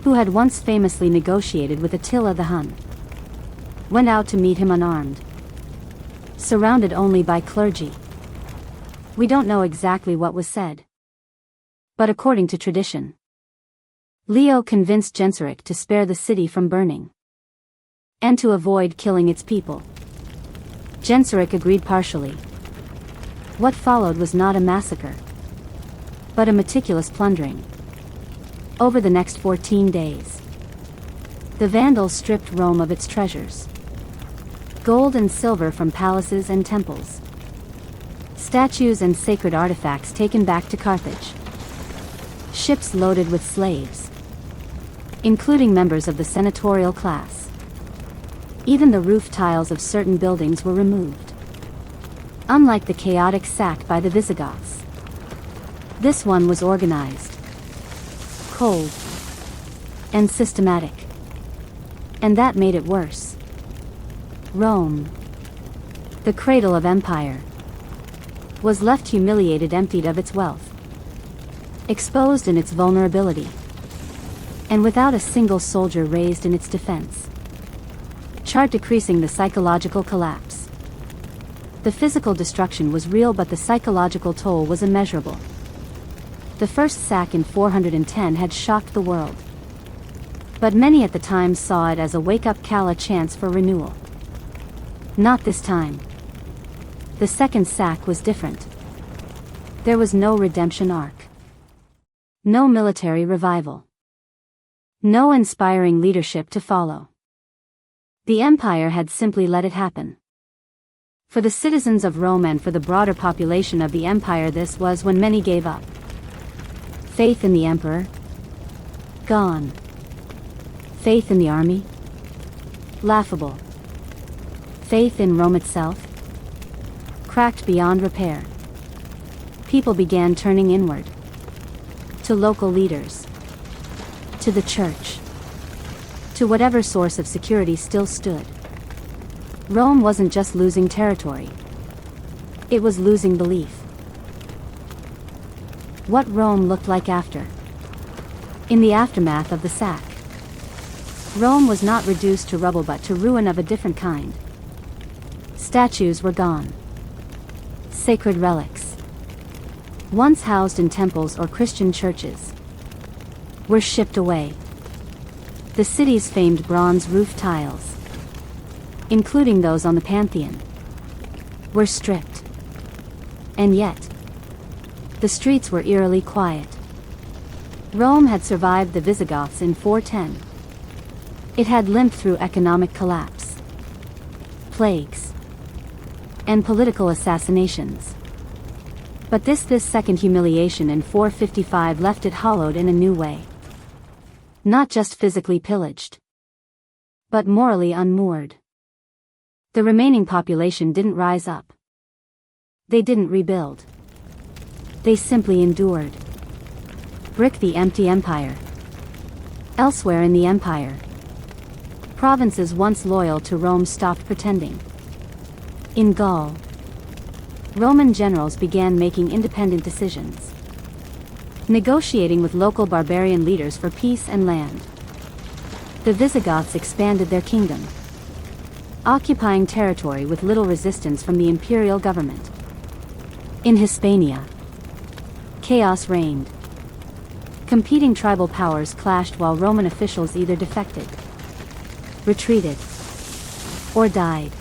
who had once famously negotiated with Attila the Hun, went out to meet him unarmed, surrounded only by clergy. We don't know exactly what was said, but according to tradition, Leo convinced Genseric to spare the city from burning, and to avoid killing its people. Genseric agreed partially. What followed was not a massacre, but a meticulous plundering. Over the next 14 days, the Vandals stripped Rome of its treasures. Gold and silver from palaces and temples. Statues and sacred artifacts taken back to Carthage. Ships loaded with slaves, including members of the senatorial class. Even the roof tiles of certain buildings were removed. Unlike the chaotic sack by the Visigoths, this one was organized, cold, and systematic. And that made it worse. Rome, the cradle of empire, was left humiliated, emptied of its wealth, exposed in its vulnerability, and without a single soldier raised in its defense. Chart decreasing the psychological collapse. The physical destruction was real, but the psychological toll was immeasurable. The first sack in 410 had shocked the world, but many at the time saw it as a wake-up call, a chance for renewal. Not this time. The second sack was different. There was no redemption arc, no military revival, no inspiring leadership to follow. The empire had simply let it happen. For the citizens of Rome and for the broader population of the empire, this was when many gave up. Faith in the emperor? Gone. Faith in the army? Laughable. Faith in Rome itself? Cracked beyond repair. People began turning inward. To local leaders. To the church. To whatever source of security still stood. Rome wasn't just losing territory. It was losing belief. What Rome looked like after. In the aftermath of the sack, Rome was not reduced to rubble but to ruin of a different kind. Statues were gone. Sacred relics, once housed in temples or Christian churches, were shipped away. The city's famed bronze roof tiles, including those on the Pantheon, were stripped. And yet, the streets were eerily quiet. Rome had survived the Visigoths in 410. It had limped through economic collapse, plagues, and political assassinations. But this second humiliation in 455 left it hollowed in a new way. Not just physically pillaged, but morally unmoored. The remaining population didn't rise up. They didn't rebuild. They simply endured. Brick the empty empire. Elsewhere in the empire, provinces once loyal to Rome stopped pretending. In Gaul, Roman generals began making independent decisions, negotiating with local barbarian leaders for peace and land. The Visigoths expanded their kingdom, occupying territory with little resistance from the imperial government. In Hispania, chaos reigned. Competing tribal powers clashed while Roman officials either defected, retreated, or died.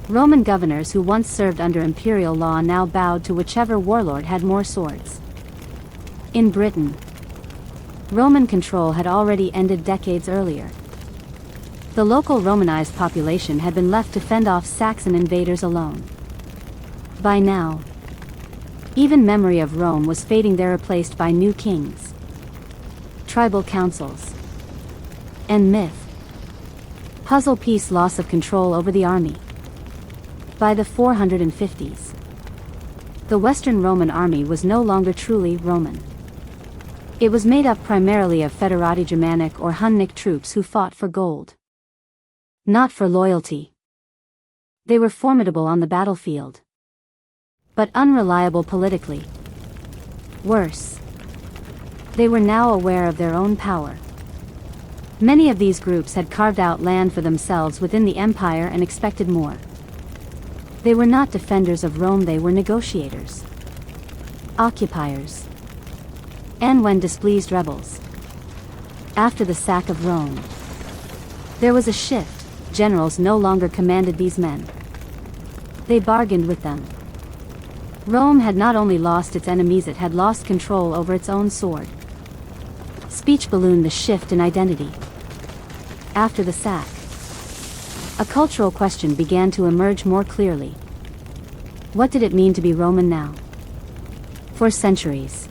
Roman governors who once served under imperial law now bowed to whichever warlord had more swords. In Britain, Roman control had already ended decades earlier. The local Romanized population had been left to fend off Saxon invaders alone. By now, even memory of Rome was fading there, replaced by new kings, tribal councils, and myth. Puzzle piece: loss of control over the army. By the 450s, the Western Roman army was no longer truly Roman. It was made up primarily of Federati Germanic or Hunnic troops who fought for gold, not for loyalty. They were formidable on the battlefield, but unreliable politically. Worse, they were now aware of their own power. Many of these groups had carved out land for themselves within the empire and expected more. They were not defenders of Rome, they were negotiators, occupiers, and when displeased, rebels. After the sack of Rome, there was a shift. Generals no longer commanded these men. They bargained with them. Rome had not only lost its enemies, it had lost control over its own sword. Speech ballooned: the shift in identity. After the sack, a cultural question began to emerge more clearly. What did it mean to be Roman now? For centuries,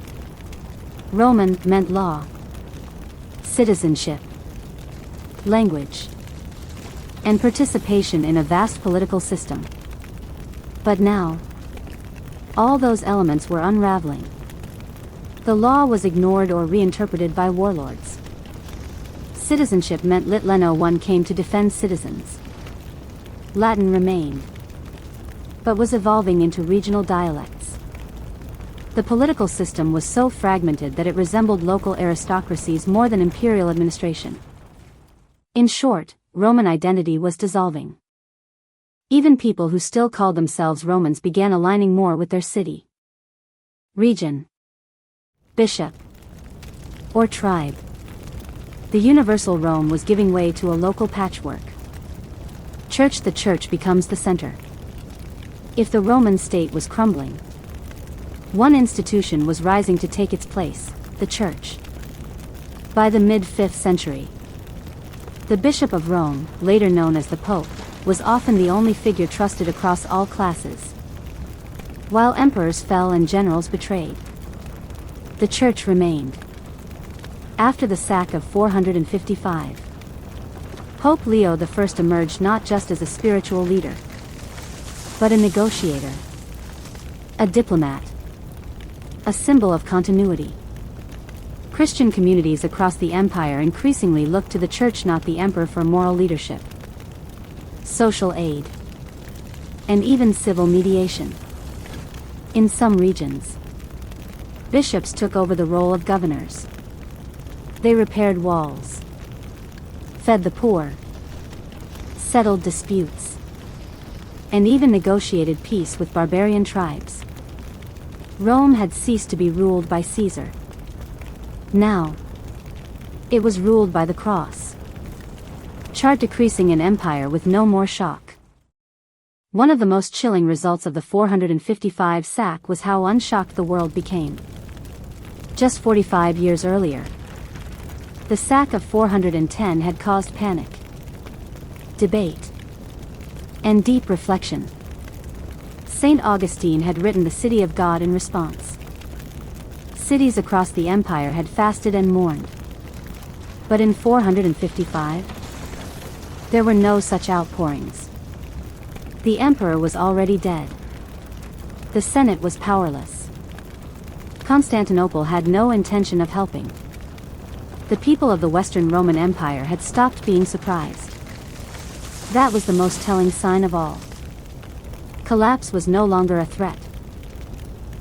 Roman meant law, citizenship, language, and participation in a vast political system. But now, all those elements were unraveling. The law was ignored or reinterpreted by warlords. Citizenship meant lit Leno one came to defend citizens. Latin remained, but was evolving into regional dialects. The political system was so fragmented that it resembled local aristocracies more than imperial administration. In short, Roman identity was dissolving. Even people who still called themselves Romans began aligning more with their city, region, bishop, or tribe. The universal Rome was giving way to a local patchwork. Church: the church becomes the center. If the Roman state was crumbling, one institution was rising to take its place: the church. By the mid-5th century, the Bishop of Rome, later known as the Pope, was often the only figure trusted across all classes. While emperors fell and generals betrayed, the church remained. After the sack of 455, Pope Leo I emerged not just as a spiritual leader, but a negotiator, a diplomat, a symbol of continuity. Christian communities across the empire increasingly looked to the church, not the emperor, for moral leadership. social aid, and even civil mediation. In some regions, bishops took over the role of governors. They repaired walls, fed the poor, settled disputes, and even negotiated peace with barbarian tribes. Rome had ceased to be ruled by Caesar. Now, it was ruled by the cross. Chart decreasing an empire with no more shock. One of the most chilling results of the 455 sack was how unshocked the world became. Just 45 years earlier, the sack of 410 had caused panic, debate, and deep reflection. St. Augustine had written The City of God in response. Cities across the empire had fasted and mourned. But in 455, there were no such outpourings. The emperor was already dead. The Senate was powerless. Constantinople had no intention of helping. The people of the Western Roman Empire had stopped being surprised. That was the most telling sign of all. Collapse was no longer a threat.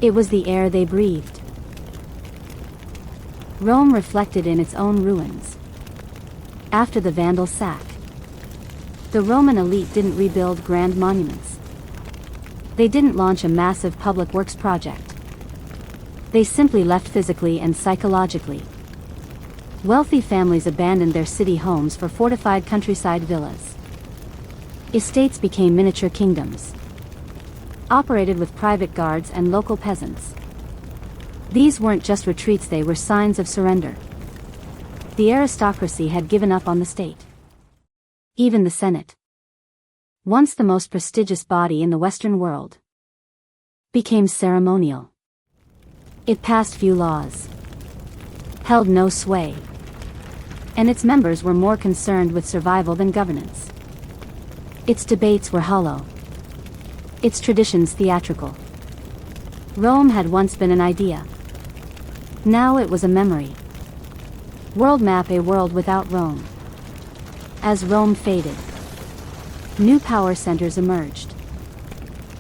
It was the air they breathed. Rome reflected in its own ruins. After the Vandal sack, the Roman elite didn't rebuild grand monuments. They didn't launch a massive public works project. They simply left physically and psychologically. Wealthy families abandoned their city homes for fortified countryside villas. Estates became miniature kingdoms, operated with private guards and local peasants. These weren't just retreats, they were signs of surrender. The aristocracy had given up on the state. Even the Senate, once the most prestigious body in the Western world, became ceremonial. It passed few laws, held no sway, and its members were more concerned with survival than governance. Its debates were hollow, its traditions theatrical. Rome had once been an idea. Now it was a memory. World map, a world without Rome. As Rome faded, new power centers emerged.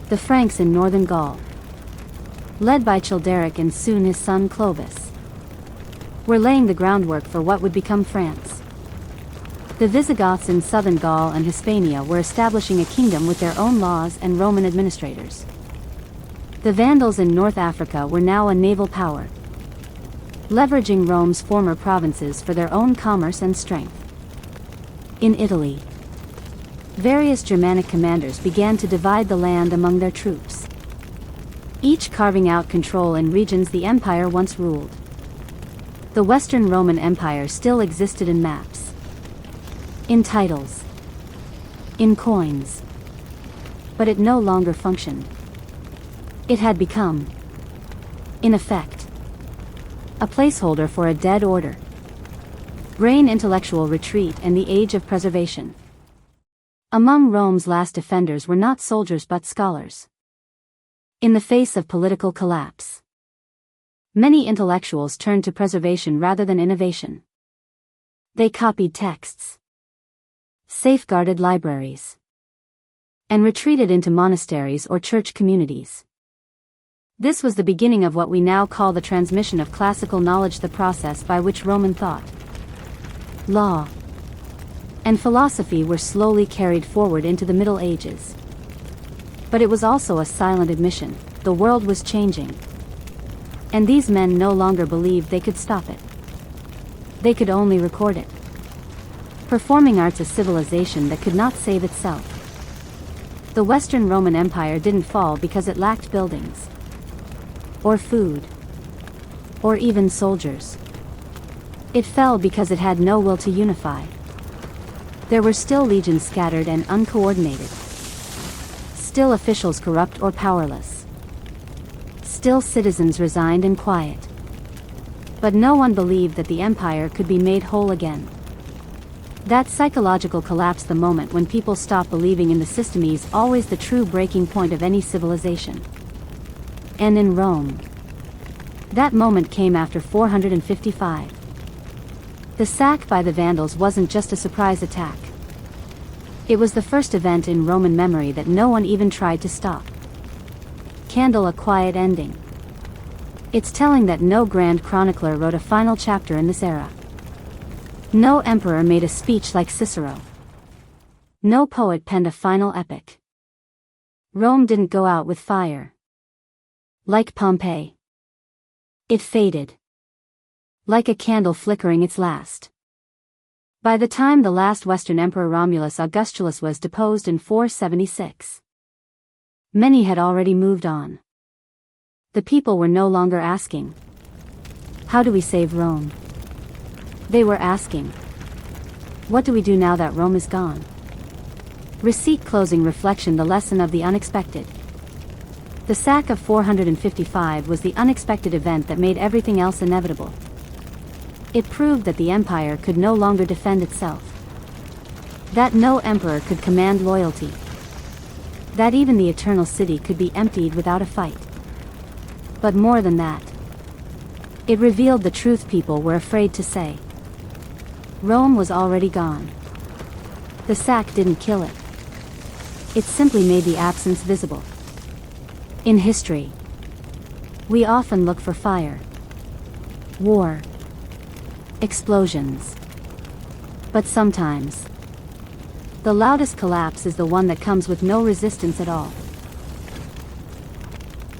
The Franks in northern Gaul, led by Childeric and soon his son Clovis, were laying the groundwork for what would become France. The Visigoths in southern Gaul and Hispania were establishing a kingdom with their own laws and Roman administrators. The Vandals in North Africa were now a naval power, leveraging Rome's former provinces for their own commerce and strength. In Italy, various Germanic commanders began to divide the land among their troops, each carving out control in regions the empire once ruled. The Western Roman Empire still existed in maps, in titles, in coins, but it no longer functioned. It had become, in effect, a placeholder for a dead order, brain intellectual retreat, and the age of preservation. Among Rome's last defenders were not soldiers but scholars. In the face of political collapse, many intellectuals turned to preservation rather than innovation. They copied texts, safeguarded libraries, and retreated into monasteries or church communities. This was the beginning of what we now call the transmission of classical knowledge, the process by which Roman thought, law, and philosophy were slowly carried forward into the Middle Ages. But it was also a silent admission: the world was changing. And these men no longer believed they could stop it. They could only record it. Performing arts, a civilization that could not save itself. The Western Roman Empire didn't fall because it lacked buildings, or food, or even soldiers. It fell because it had no will to unify. There were still legions scattered and uncoordinated. Still officials corrupt or powerless. Still citizens resigned and quiet. But no one believed that the empire could be made whole again. That psychological collapse, the moment when people stop believing in the system, is always the true breaking point of any civilization. And in Rome, that moment came after 455. The sack by the Vandals wasn't just a surprise attack. It was the first event in Roman memory that no one even tried to stop. Candle a quiet ending. It's telling that no grand chronicler wrote a final chapter in this era. No emperor made a speech like Cicero. No poet penned a final epic. Rome didn't go out with fire. Like Pompeii. It faded. Like a candle flickering its last. By the time the last Western emperor Romulus Augustulus was deposed in 476, many had already moved on. The people were no longer asking, "How do we save Rome?" They were asking, "What do we do now that Rome is gone?" Receipt closing reflection, the lesson of the unexpected. The sack of 455 was the unexpected event that made everything else inevitable. It proved that the empire could no longer defend itself. That no emperor could command loyalty. That even the eternal city could be emptied without a fight. But more than that, it revealed the truth people were afraid to say. Rome was already gone. The sack didn't kill it. It simply made the absence visible. In history, we often look for fire, war, explosions. But sometimes, the loudest collapse is the one that comes with no resistance at all.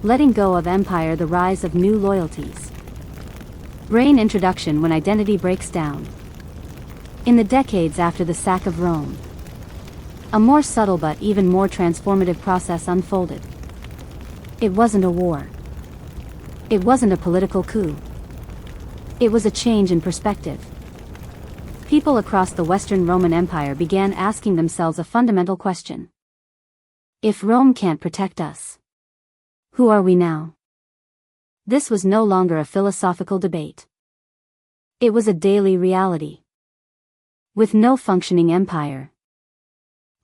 Letting go of empire, the rise of new loyalties. Brain introduction when identity breaks down. In the decades after the sack of Rome, a more subtle but even more transformative process unfolded. It wasn't a war. It wasn't a political coup. It was a change in perspective. People across the Western Roman Empire began asking themselves a fundamental question. If Rome can't protect us, who are we now? This was no longer a philosophical debate. It was a daily reality. With no functioning empire,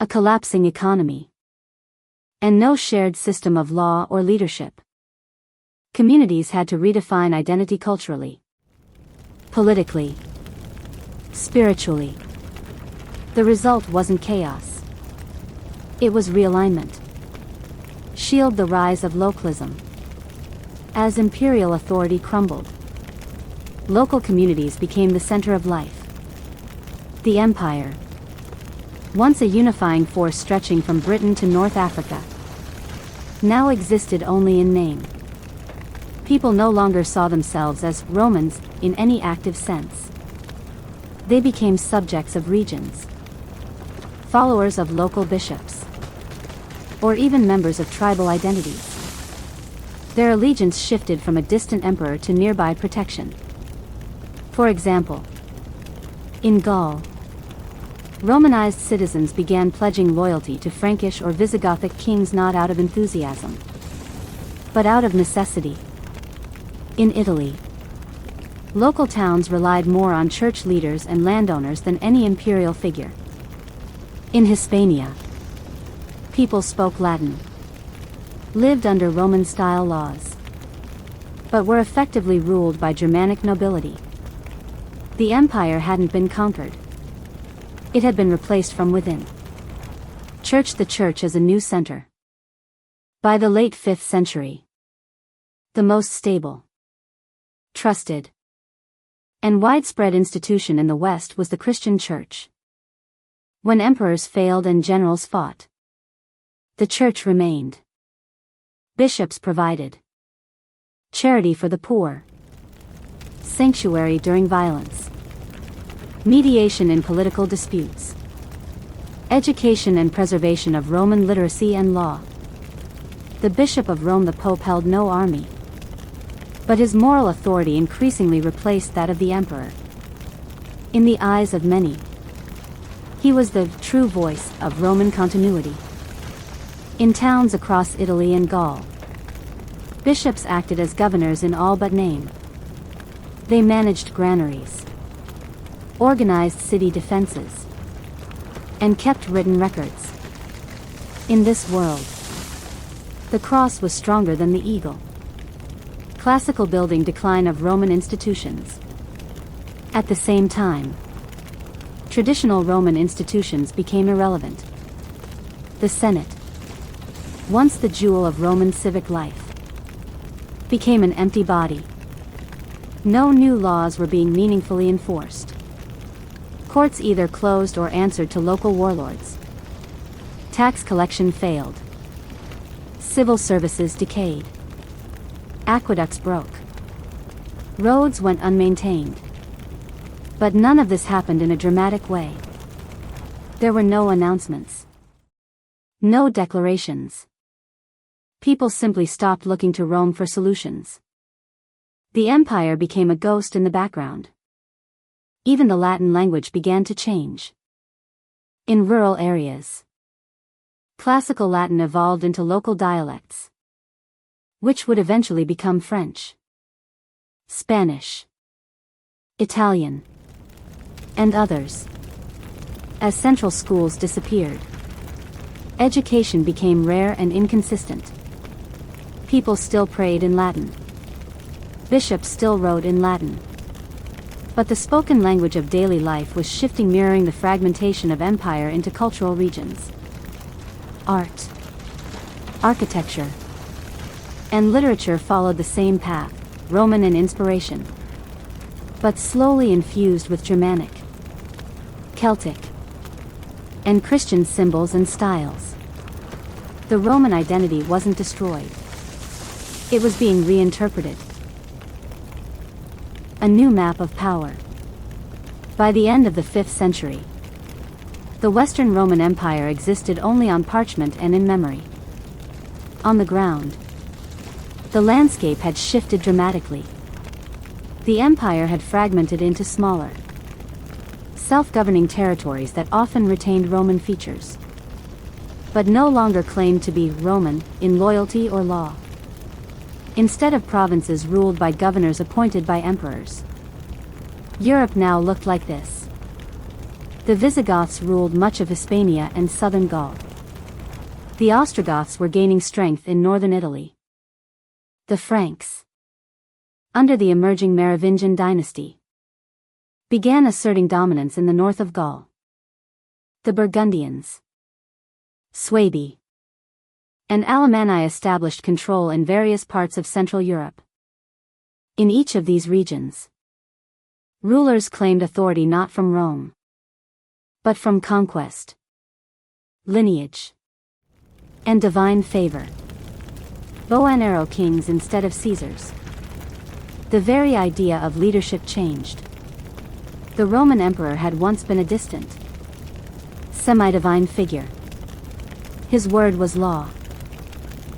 a collapsing economy, and no shared system of law or leadership, communities had to redefine identity culturally, politically, spiritually. The result wasn't chaos. It was realignment. Shield the rise of localism. As imperial authority crumbled, local communities became the center of life. The empire, once a unifying force stretching from Britain to North Africa, now existed only in name. People no longer saw themselves as Romans in any active sense. They became subjects of regions, followers of local bishops, or even members of tribal identities. Their allegiance shifted from a distant emperor to nearby protection. For example, in Gaul, Romanized citizens began pledging loyalty to Frankish or Visigothic kings not out of enthusiasm, but out of necessity. In Italy, local towns relied more on church leaders and landowners than any imperial figure. In Hispania, people spoke Latin, lived under Roman-style laws, but were effectively ruled by Germanic nobility. The empire hadn't been conquered. It had been replaced from within. The church as a new center. By the late 5th century, the most stable, trusted, and widespread institution in the West was the Christian Church. When emperors failed and generals fought, the church remained. Bishops provided charity for the poor, sanctuary during violence, mediation in political disputes, education and preservation of Roman literacy and law. The Bishop of Rome, the Pope, held no army, but his moral authority increasingly replaced that of the emperor. In the eyes of many, he was the true voice of Roman continuity. In towns across Italy and Gaul, bishops acted as governors in all but name. They managed granaries, organized city defenses, and kept written records. In this world, the cross was stronger than the eagle. Classical building decline of Roman institutions. At the same time, traditional Roman institutions became irrelevant. The Senate, once the jewel of Roman civic life, became an empty body. No new laws were being meaningfully enforced. Courts either closed or answered to local warlords. Tax collection failed. Civil services decayed. Aqueducts broke. Roads went unmaintained. But none of this happened in a dramatic way. There were no announcements. No declarations. People simply stopped looking to Rome for solutions. The empire became a ghost in the background. Even the Latin language began to change. In rural areas, Classical Latin evolved into local dialects, which would eventually become French, Spanish, Italian, and others. As central schools disappeared, education became rare and inconsistent. People still prayed in Latin. Bishops still wrote in Latin. But the spoken language of daily life was shifting, mirroring the fragmentation of empire into cultural regions. Art, architecture, and literature followed the same path, Roman in inspiration, but slowly infused with Germanic, Celtic, and Christian symbols and styles. The Roman identity wasn't destroyed. It was being reinterpreted. A new map of power. By the end of the 5th century, the Western Roman Empire existed only on parchment and in memory. On the ground, the landscape had shifted dramatically. The empire had fragmented into smaller, self-governing territories that often retained Roman features, but no longer claimed to be Roman in loyalty or law. Instead of provinces ruled by governors appointed by emperors, Europe now looked like this. The Visigoths ruled much of Hispania and southern Gaul. The Ostrogoths were gaining strength in northern Italy. The Franks, under the emerging Merovingian dynasty, began asserting dominance in the north of Gaul. The Burgundians, Suebi, and Alemanni established control in various parts of Central Europe. In each of these regions, rulers claimed authority not from Rome, but from conquest, lineage, and divine favor. Bow and arrow kings instead of Caesars. The very idea of leadership changed. The Roman emperor had once been a distant, semi-divine figure. His word was law.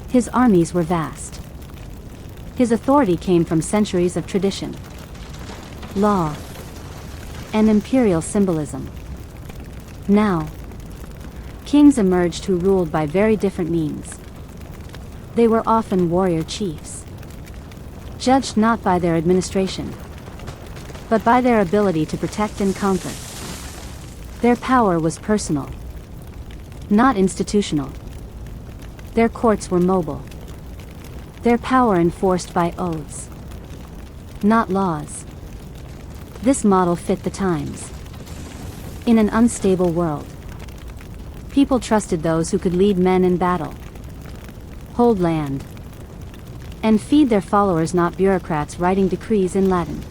His armies were vast. His authority came from centuries of tradition, law, and imperial symbolism. Now, kings emerged who ruled by very different means. They were often warrior chiefs, judged not by their administration, but by their ability to protect and conquer. Their power was personal, not institutional. Their courts were mobile. Their power enforced by oaths, not laws. This model fit the times. In an unstable world, people trusted those who could lead men in battle, hold land, and feed their followers, not bureaucrats writing decrees in Latin.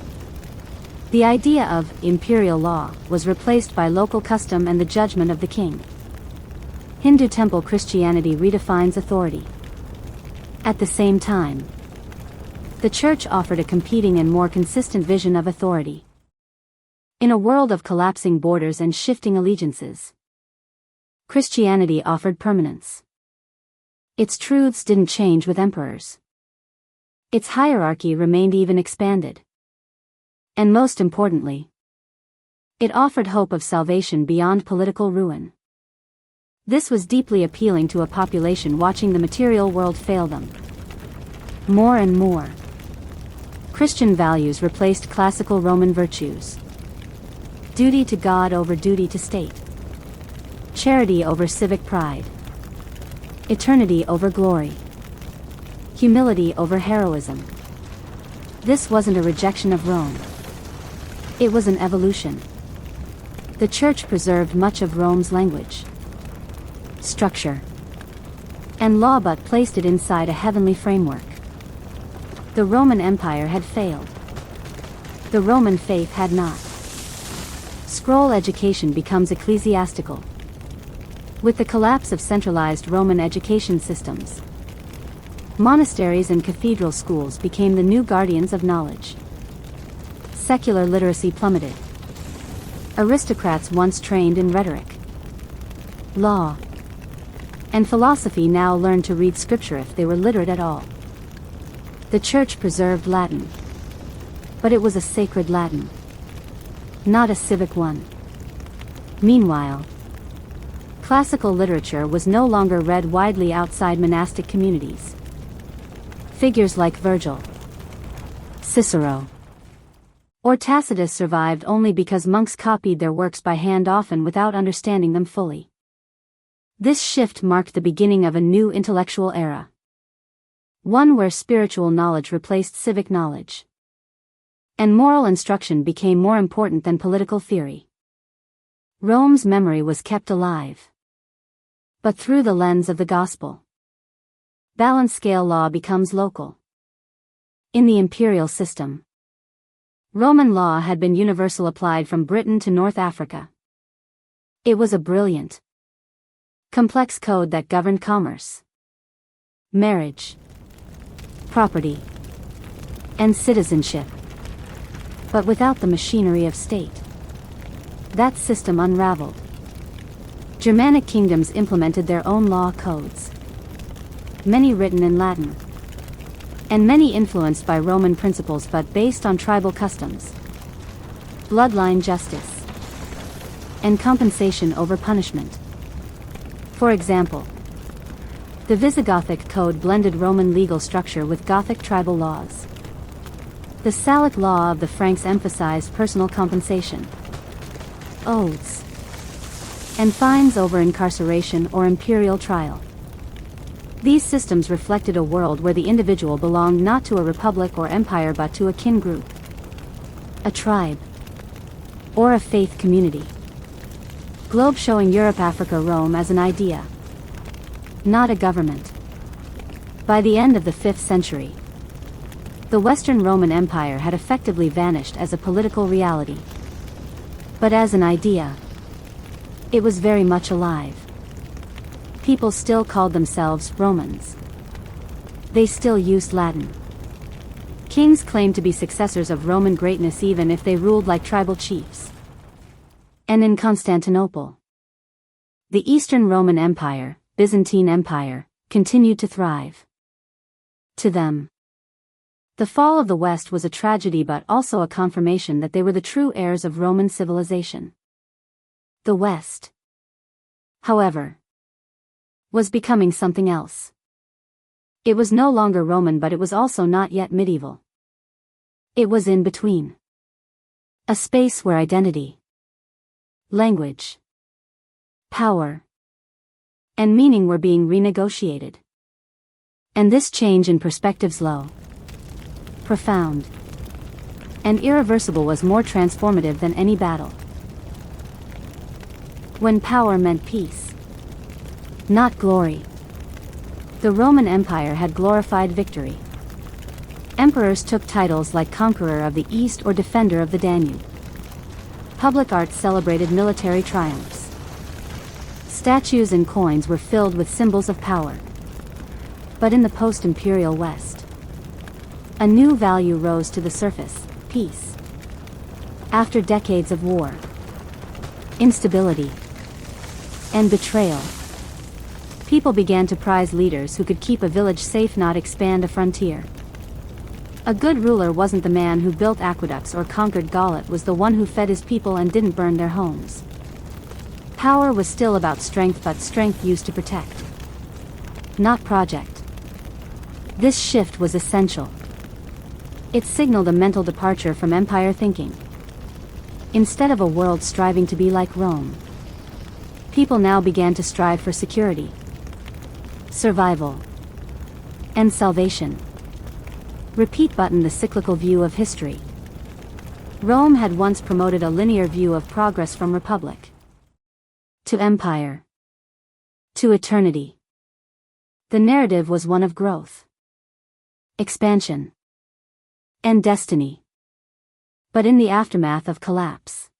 The idea of imperial law was replaced by local custom and the judgment of the king. Hindu temple Christianity redefines authority. At the same time, the church offered a competing and more consistent vision of authority. In a world of collapsing borders and shifting allegiances, Christianity offered permanence. Its truths didn't change with emperors. Its hierarchy remained, even expanded. And most importantly, it offered hope of salvation beyond political ruin. This was deeply appealing to a population watching the material world fail them. More and more, Christian values replaced classical Roman virtues. Duty to God over duty to state. Charity over civic pride. Eternity over glory. Humility over heroism. This wasn't a rejection of Rome. It was an evolution. The church preserved much of Rome's language, structure, and law but placed it inside a heavenly framework. The Roman Empire had failed. The Roman faith had not. Scroll education becomes ecclesiastical. With the collapse of centralized Roman education systems, monasteries and cathedral schools became the new guardians of knowledge. Secular literacy plummeted. Aristocrats once trained in rhetoric, law, and philosophy now learned to read scripture if they were literate at all. The church preserved Latin, but it was a sacred Latin, not a civic one. Meanwhile, classical literature was no longer read widely outside monastic communities. Figures like Virgil, Cicero, or Tacitus survived only because monks copied their works by hand, often without understanding them fully. This shift marked the beginning of a new intellectual era, one where spiritual knowledge replaced civic knowledge, and moral instruction became more important than political theory. Rome's memory was kept alive, but through the lens of the gospel. Balance scale law becomes local. In the imperial system, Roman law had been universal, applied from Britain to North Africa. It was a brilliant, complex code that governed commerce, marriage, property, and citizenship. But without the machinery of state, that system unraveled. Germanic kingdoms implemented their own law codes, many written in Latin, and many influenced by Roman principles but based on tribal customs, bloodline justice, and compensation over punishment. For example, the Visigothic code blended Roman legal structure with Gothic tribal laws. The Salic law of the Franks emphasized personal compensation, oaths, and fines over incarceration or imperial trial. These systems reflected a world where the individual belonged not to a republic or empire but to a kin group, a tribe, or a faith community. Globe showing Europe, Africa, Rome as an idea, not a government. By the end of the 5th century, the Western Roman Empire had effectively vanished as a political reality. But as an idea, it was very much alive. People still called themselves Romans. They still used Latin. Kings claimed to be successors of Roman greatness even if they ruled like tribal chiefs. And in Constantinople, the Eastern Roman Empire, Byzantine Empire, continued to thrive. To them, the fall of the West was a tragedy but also a confirmation that they were the true heirs of Roman civilization. The West, however, was becoming something else. It was no longer Roman, but it was also not yet medieval. It was in between. A space where identity, language, power, and meaning were being renegotiated. And this change in perspectives, low, profound, and irreversible, was more transformative than any battle. When power meant peace, not glory, the Roman Empire had glorified victory. Emperors took titles like Conqueror of the East or Defender of the Danube. Public art celebrated military triumphs. Statues and coins were filled with symbols of power. But in the post-imperial West, a new value rose to the surface: peace. After decades of war, instability, and betrayal, people began to prize leaders who could keep a village safe, not expand a frontier. A good ruler wasn't the man who built aqueducts or conquered Gaul, it was the one who fed his people and didn't burn their homes. Power was still about strength, but strength used to protect, not project. This shift was essential. It signaled a mental departure from empire thinking. Instead of a world striving to be like Rome, people now began to strive for security, survival, and salvation. Repeat button. The cyclical view of history. Rome had once promoted a linear view of progress from republic to empire to eternity. The narrative was one of growth, expansion, and destiny. But in the aftermath of collapse,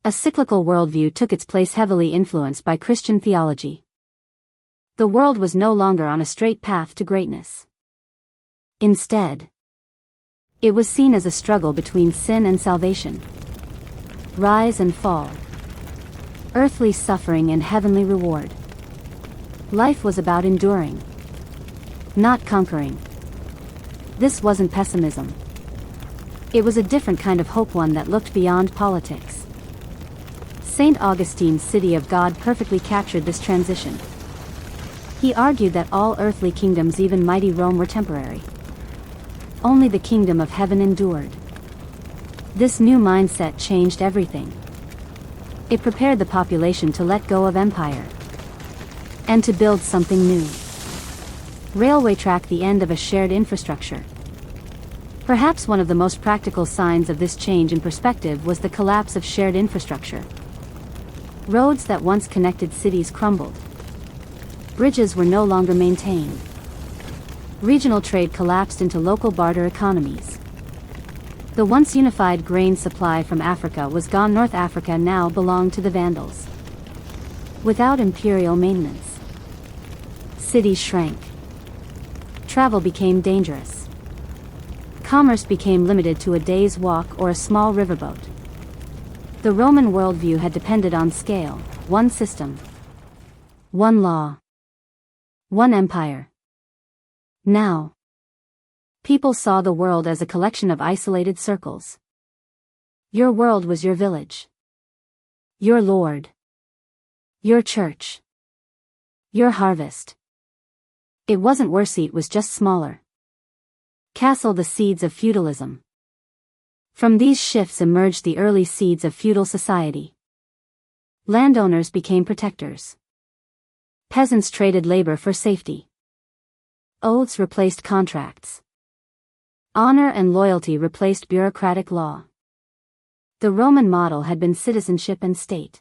a cyclical worldview took its place, heavily influenced by Christian theology. The world was no longer on a straight path to greatness. Instead, it was seen as a struggle between sin and salvation, rise and fall, earthly suffering and heavenly reward. Life was about enduring, not conquering. This wasn't pessimism. It was a different kind of hope, one that looked beyond politics. St. Augustine's City of God perfectly captured this transition. He argued that all earthly kingdoms, even mighty Rome, were temporary. Only the kingdom of heaven endured. This new mindset changed everything. It prepared the population to let go of empire and to build something new. Railway track, the end of a shared infrastructure. Perhaps one of the most practical signs of this change in perspective was the collapse of shared infrastructure. Roads that once connected cities crumbled. Bridges were no longer maintained. Regional trade collapsed into local barter economies. The once unified grain supply from Africa was gone. North Africa now belonged to the Vandals. Without imperial maintenance, cities shrank. Travel became dangerous. Commerce became limited to a day's walk or a small riverboat. The Roman worldview had depended on scale, one system, one law, one empire. Now, people saw the world as a collection of isolated circles. Your world was your village, your lord, your church, your harvest. It wasn't worse, it was just smaller. Castle, the seeds of feudalism. From these shifts emerged the early seeds of feudal society. Landowners became protectors. Peasants traded labor for safety. Oaths replaced contracts. Honor and loyalty replaced bureaucratic law. The Roman model had been citizenship and state.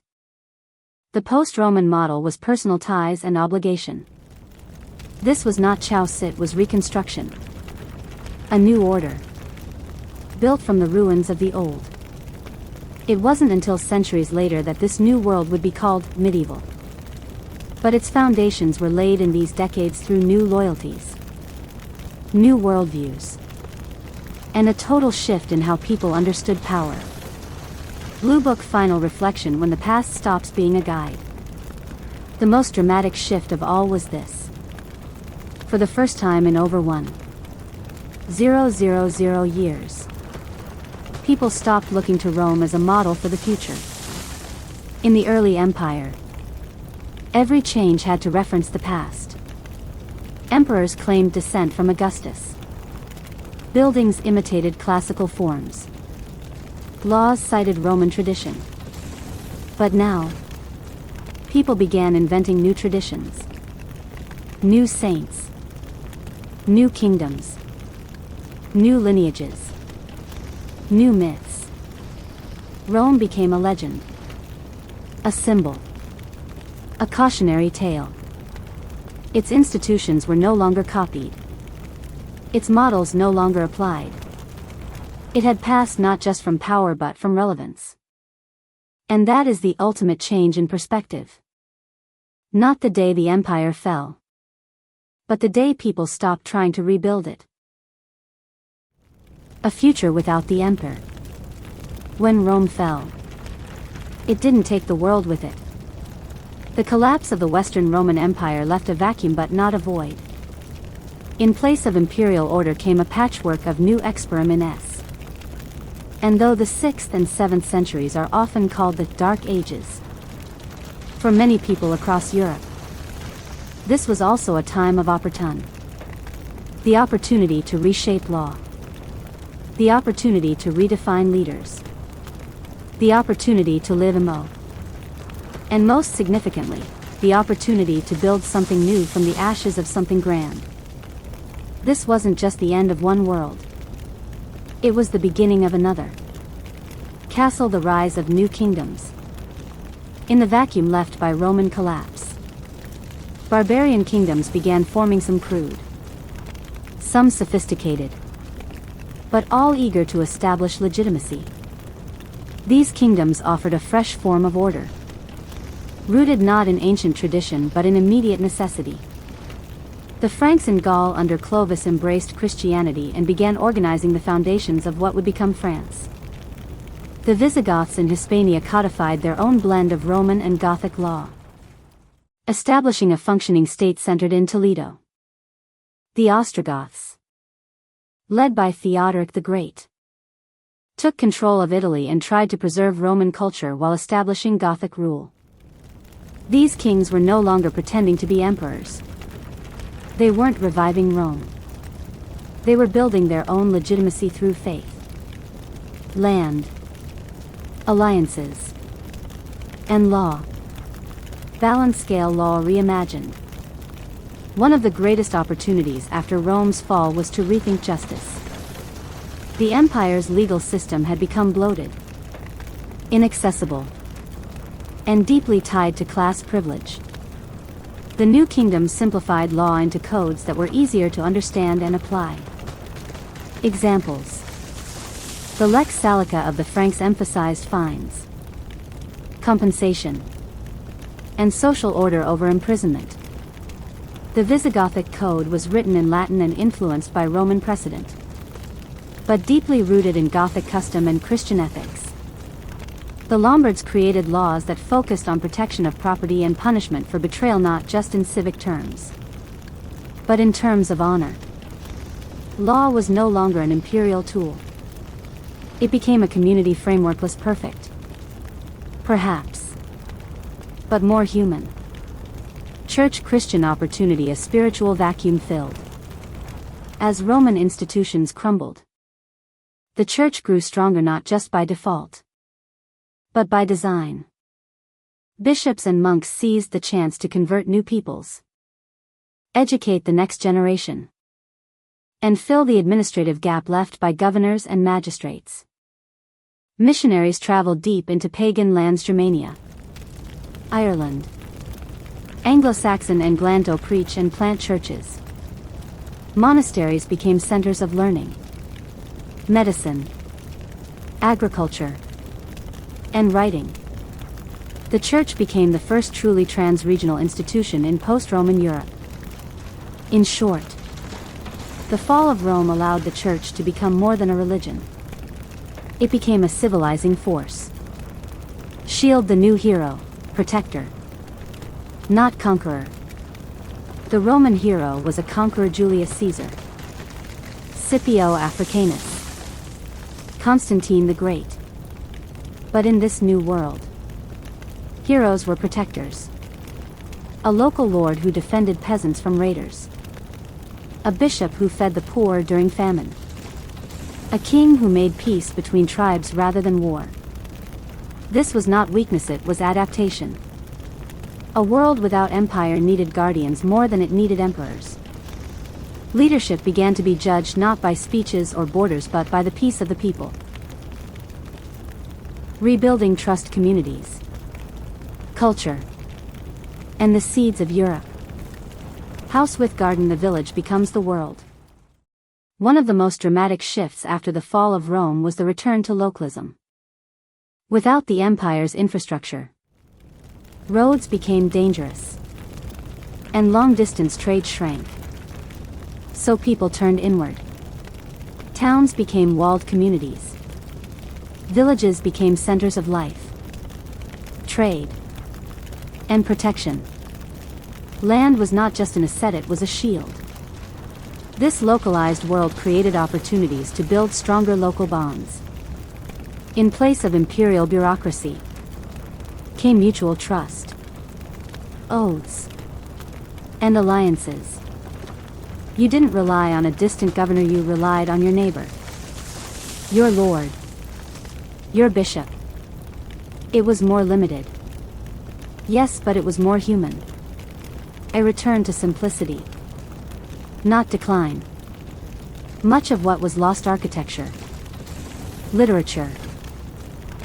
The post-Roman model was personal ties and obligation. This was not chaos, it was reconstruction. A new order, built from the ruins of the old. It wasn't until centuries later that this new world would be called medieval. But its foundations were laid in these decades through new loyalties, new worldviews, and a total shift in how people understood power. Blue Book Final Reflection: when the past stops being a guide. The most dramatic shift of all was this. For the first time in over 1,000 years, people stopped looking to Rome as a model for the future. In the early empire, every change had to reference the past. Emperors claimed descent from Augustus. Buildings imitated classical forms. Laws cited Roman tradition. But now, people began inventing new traditions. New saints. New kingdoms. New lineages. New myths. Rome became a legend. A symbol. A cautionary tale. Its institutions were no longer copied. Its models no longer applied. It had passed not just from power but from relevance. And that is the ultimate change in perspective. Not the day the empire fell, but the day people stopped trying to rebuild it. A future without the emperor. When Rome fell, it didn't take the world with it. The collapse of the Western Roman Empire left a vacuum but not a void. In place of imperial order came a patchwork of new experiments. And though the 6th and 7th centuries are often called the Dark Ages, for many people across Europe, this was also a time of opportune. The opportunity to reshape law. The opportunity to redefine leaders. The opportunity to live imo. And most significantly, the opportunity to build something new from the ashes of something grand. This wasn't just the end of one world. It was the beginning of another. Castle, the rise of new kingdoms. In the vacuum left by Roman collapse, barbarian kingdoms began forming, some crude, some sophisticated, but all eager to establish legitimacy. These kingdoms offered a fresh form of order, rooted not in ancient tradition but in immediate necessity. The Franks in Gaul under Clovis embraced Christianity and began organizing the foundations of what would become France. The Visigoths in Hispania codified their own blend of Roman and Gothic law, establishing a functioning state centered in Toledo. The Ostrogoths, led by Theodoric the Great, took control of Italy and tried to preserve Roman culture while establishing Gothic rule. These kings were no longer pretending to be emperors. They weren't reviving Rome. They were building their own legitimacy through faith, land, alliances, and law. Balance scale law reimagined. One of the greatest opportunities after Rome's fall was to rethink justice. The empire's legal system had become bloated, inaccessible, and deeply tied to class privilege. The new kingdom simplified law into codes that were easier to understand and apply. Examples: the Lex Salica of the Franks emphasized fines, compensation, and social order over imprisonment. The Visigothic code was written in Latin and influenced by Roman precedent, but deeply rooted in Gothic custom and Christian ethics. The Lombards created laws that focused on protection of property and punishment for betrayal, not just in civic terms, but in terms of honor. Law was no longer an imperial tool. It became a community framework, less perfect, perhaps, but more human. Church-Christian opportunity, a spiritual vacuum filled. As Roman institutions crumbled, the church grew stronger, not just by default, but by design. Bishops and monks seized the chance to convert new peoples, educate the next generation, and fill the administrative gap left by governors and magistrates. Missionaries traveled deep into pagan lands: Germania, Ireland, Anglo-Saxon and Glanto preach and plant churches. Monasteries became centers of learning, medicine, agriculture, and writing. The church became the first truly trans-regional institution in post-Roman Europe. In short, the fall of Rome allowed the church to become more than a religion. It became a civilizing force. Shield, the new hero, protector, not conqueror. The Roman hero was a conqueror: Julius Caesar, Scipio Africanus, Constantine the Great. But in this new world, heroes were protectors. A local lord who defended peasants from raiders, a bishop who fed the poor during famine, a king who made peace between tribes rather than war. This was not weakness, it was adaptation. A world without empire needed guardians more than it needed emperors. Leadership began to be judged not by speeches or borders but by the peace of the people. Rebuilding trust, communities, culture, and the seeds of Europe. House with garden, the village becomes the world. One of the most dramatic shifts after the fall of Rome was the return to localism. Without the empire's infrastructure, roads became dangerous, and long-distance trade shrank. So people turned inward. Towns became walled communities. Villages became centers of life, trade, and protection. Land was not just an asset, it was a shield. This localized world created opportunities to build stronger local bonds. In place of imperial bureaucracy came mutual trust, oaths, and alliances. You didn't rely on a distant governor, you relied on your neighbor, your lord, your bishop. It was more limited. Yes, but it was more human. A return to simplicity, not decline. Much of what was lost, architecture, literature,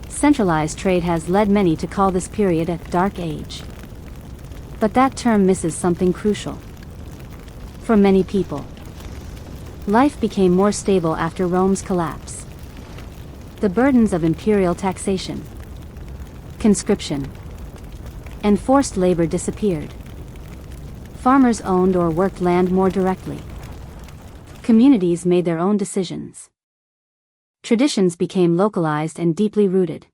centralized trade, has led many to call this period a dark age. But that term misses something crucial. For many people, life became more stable after Rome's collapse. The burdens of imperial taxation, conscription, and forced labor disappeared. Farmers owned or worked land more directly. Communities made their own decisions. Traditions became localized and deeply rooted.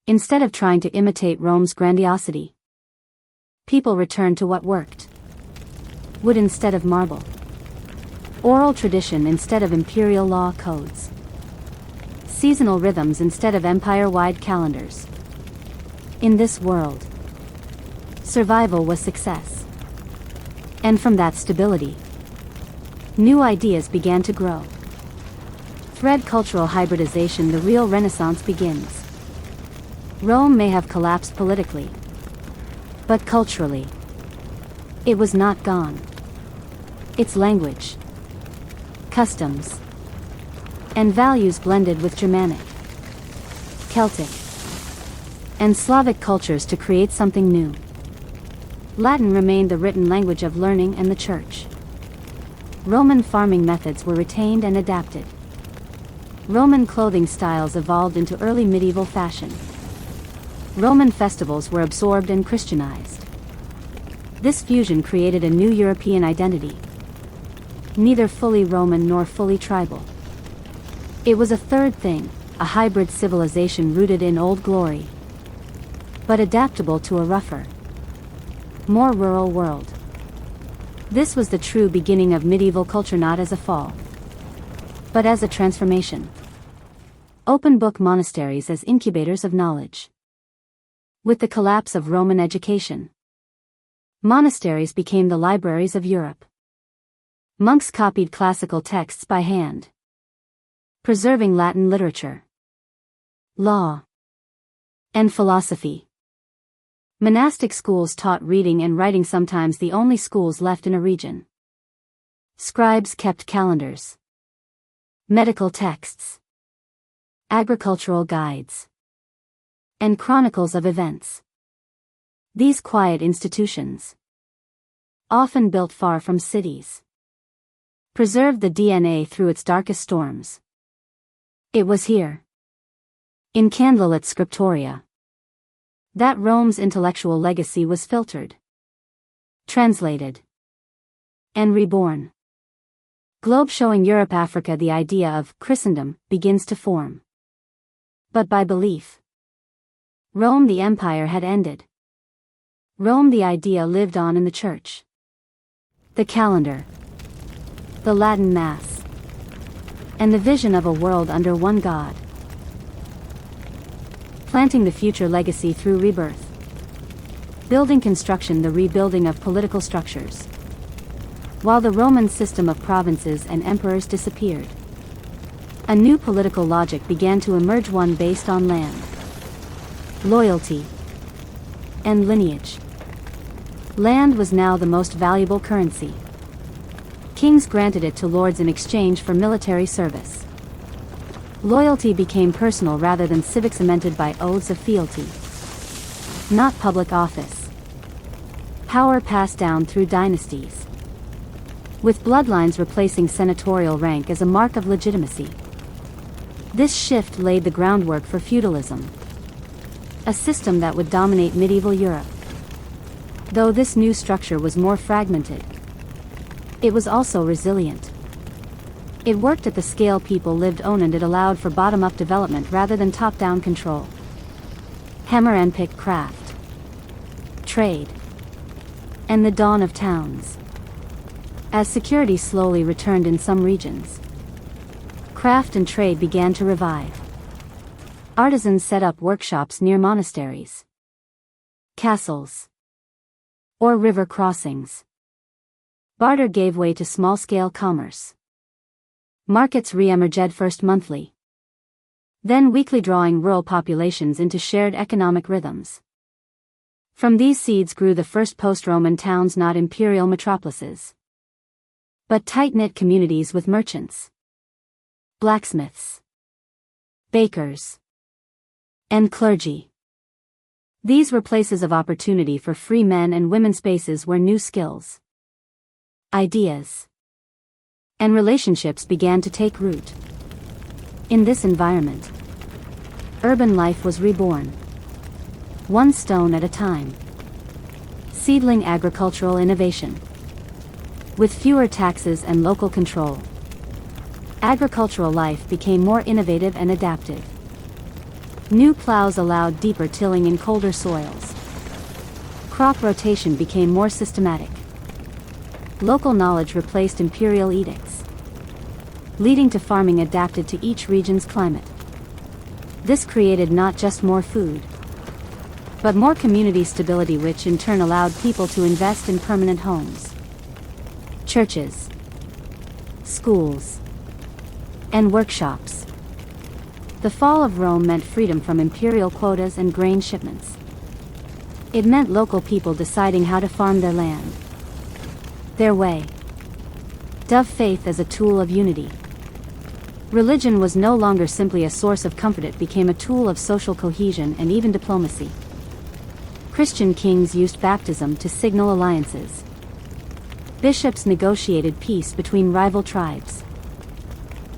Instead of trying to imitate Rome's grandiosity, people returned to what worked. Wood instead of marble. Oral tradition instead of imperial law codes. Seasonal rhythms instead of empire-wide calendars. In this world, survival was success. And from that stability, new ideas began to grow. Thread cultural hybridization, the real renaissance begins. Rome may have collapsed politically, but culturally, it was not gone. Its language, customs, and values blended with Germanic, Celtic, and Slavic cultures to create something new. Latin remained the written language of learning and the church. Roman farming methods were retained and adapted. Roman clothing styles evolved into early medieval fashion. Roman festivals were absorbed and Christianized. This fusion created a new European identity, neither fully Roman nor fully tribal. It was a third thing, a hybrid civilization rooted in old glory, but adaptable to a rougher, more rural world. This was the true beginning of medieval culture, not as a fall, but as a transformation. Open book monasteries as incubators of knowledge. With the collapse of Roman education, monasteries became the libraries of Europe. Monks copied classical texts by hand, preserving Latin literature, law, and philosophy. Monastic schools taught reading and writing, sometimes the only schools left in a region. Scribes kept calendars, medical texts, agricultural guides, and chronicles of events. These quiet institutions, often built far from cities, preserved the DNA through its darkest storms. It was here, in candlelit scriptoria, that Rome's intellectual legacy was filtered, translated, and reborn. Globe showing Europe, Africa, the idea of Christendom begins to form. But by belief, Rome the empire had ended. Rome the idea lived on in the church. The calendar, the Latin Mass, and the vision of a world under one God. Planting the future legacy through rebirth. Building construction, the rebuilding of political structures. While the Roman system of provinces and emperors disappeared, a new political logic began to emerge, one based on land, loyalty, and lineage. Land was now the most valuable currency. Kings granted it to lords in exchange for military service. Loyalty became personal rather than civic, cemented by oaths of fealty, not public office. Power passed down through dynasties, with bloodlines replacing senatorial rank as a mark of legitimacy. This shift laid the groundwork for feudalism, a system that would dominate medieval Europe. Though this new structure was more fragmented, it was also resilient. It worked at the scale people lived on, and it allowed for bottom-up development rather than top-down control. Hammer and pick craft, trade, and the dawn of towns. As security slowly returned in some regions, craft and trade began to revive. Artisans set up workshops near monasteries, castles, or river crossings. Barter gave way to small-scale commerce. Markets re-emerged, first monthly, then weekly, drawing rural populations into shared economic rhythms. From these seeds grew the first post-Roman towns, not imperial metropolises, but tight-knit communities with merchants, blacksmiths, bakers, and clergy. These were places of opportunity for free men and women, spaces where new skills, ideas, and relationships began to take root. In this environment, urban life was reborn, one stone at a time. Seedling agricultural innovation. With fewer taxes and local control, agricultural life became more innovative and adaptive. New plows allowed deeper tilling in colder soils. Crop rotation became more systematic. Local knowledge replaced imperial edicts, leading to farming adapted to each region's climate. This created not just more food, but more community stability, which in turn allowed people to invest in permanent homes, churches, schools, and workshops. The fall of Rome meant freedom from imperial quotas and grain shipments. It meant local people deciding how to farm their land, their way. Dove faith as a tool of unity. Religion was no longer simply a source of comfort, it became a tool of social cohesion and even diplomacy. Christian kings used baptism to signal alliances. Bishops negotiated peace between rival tribes.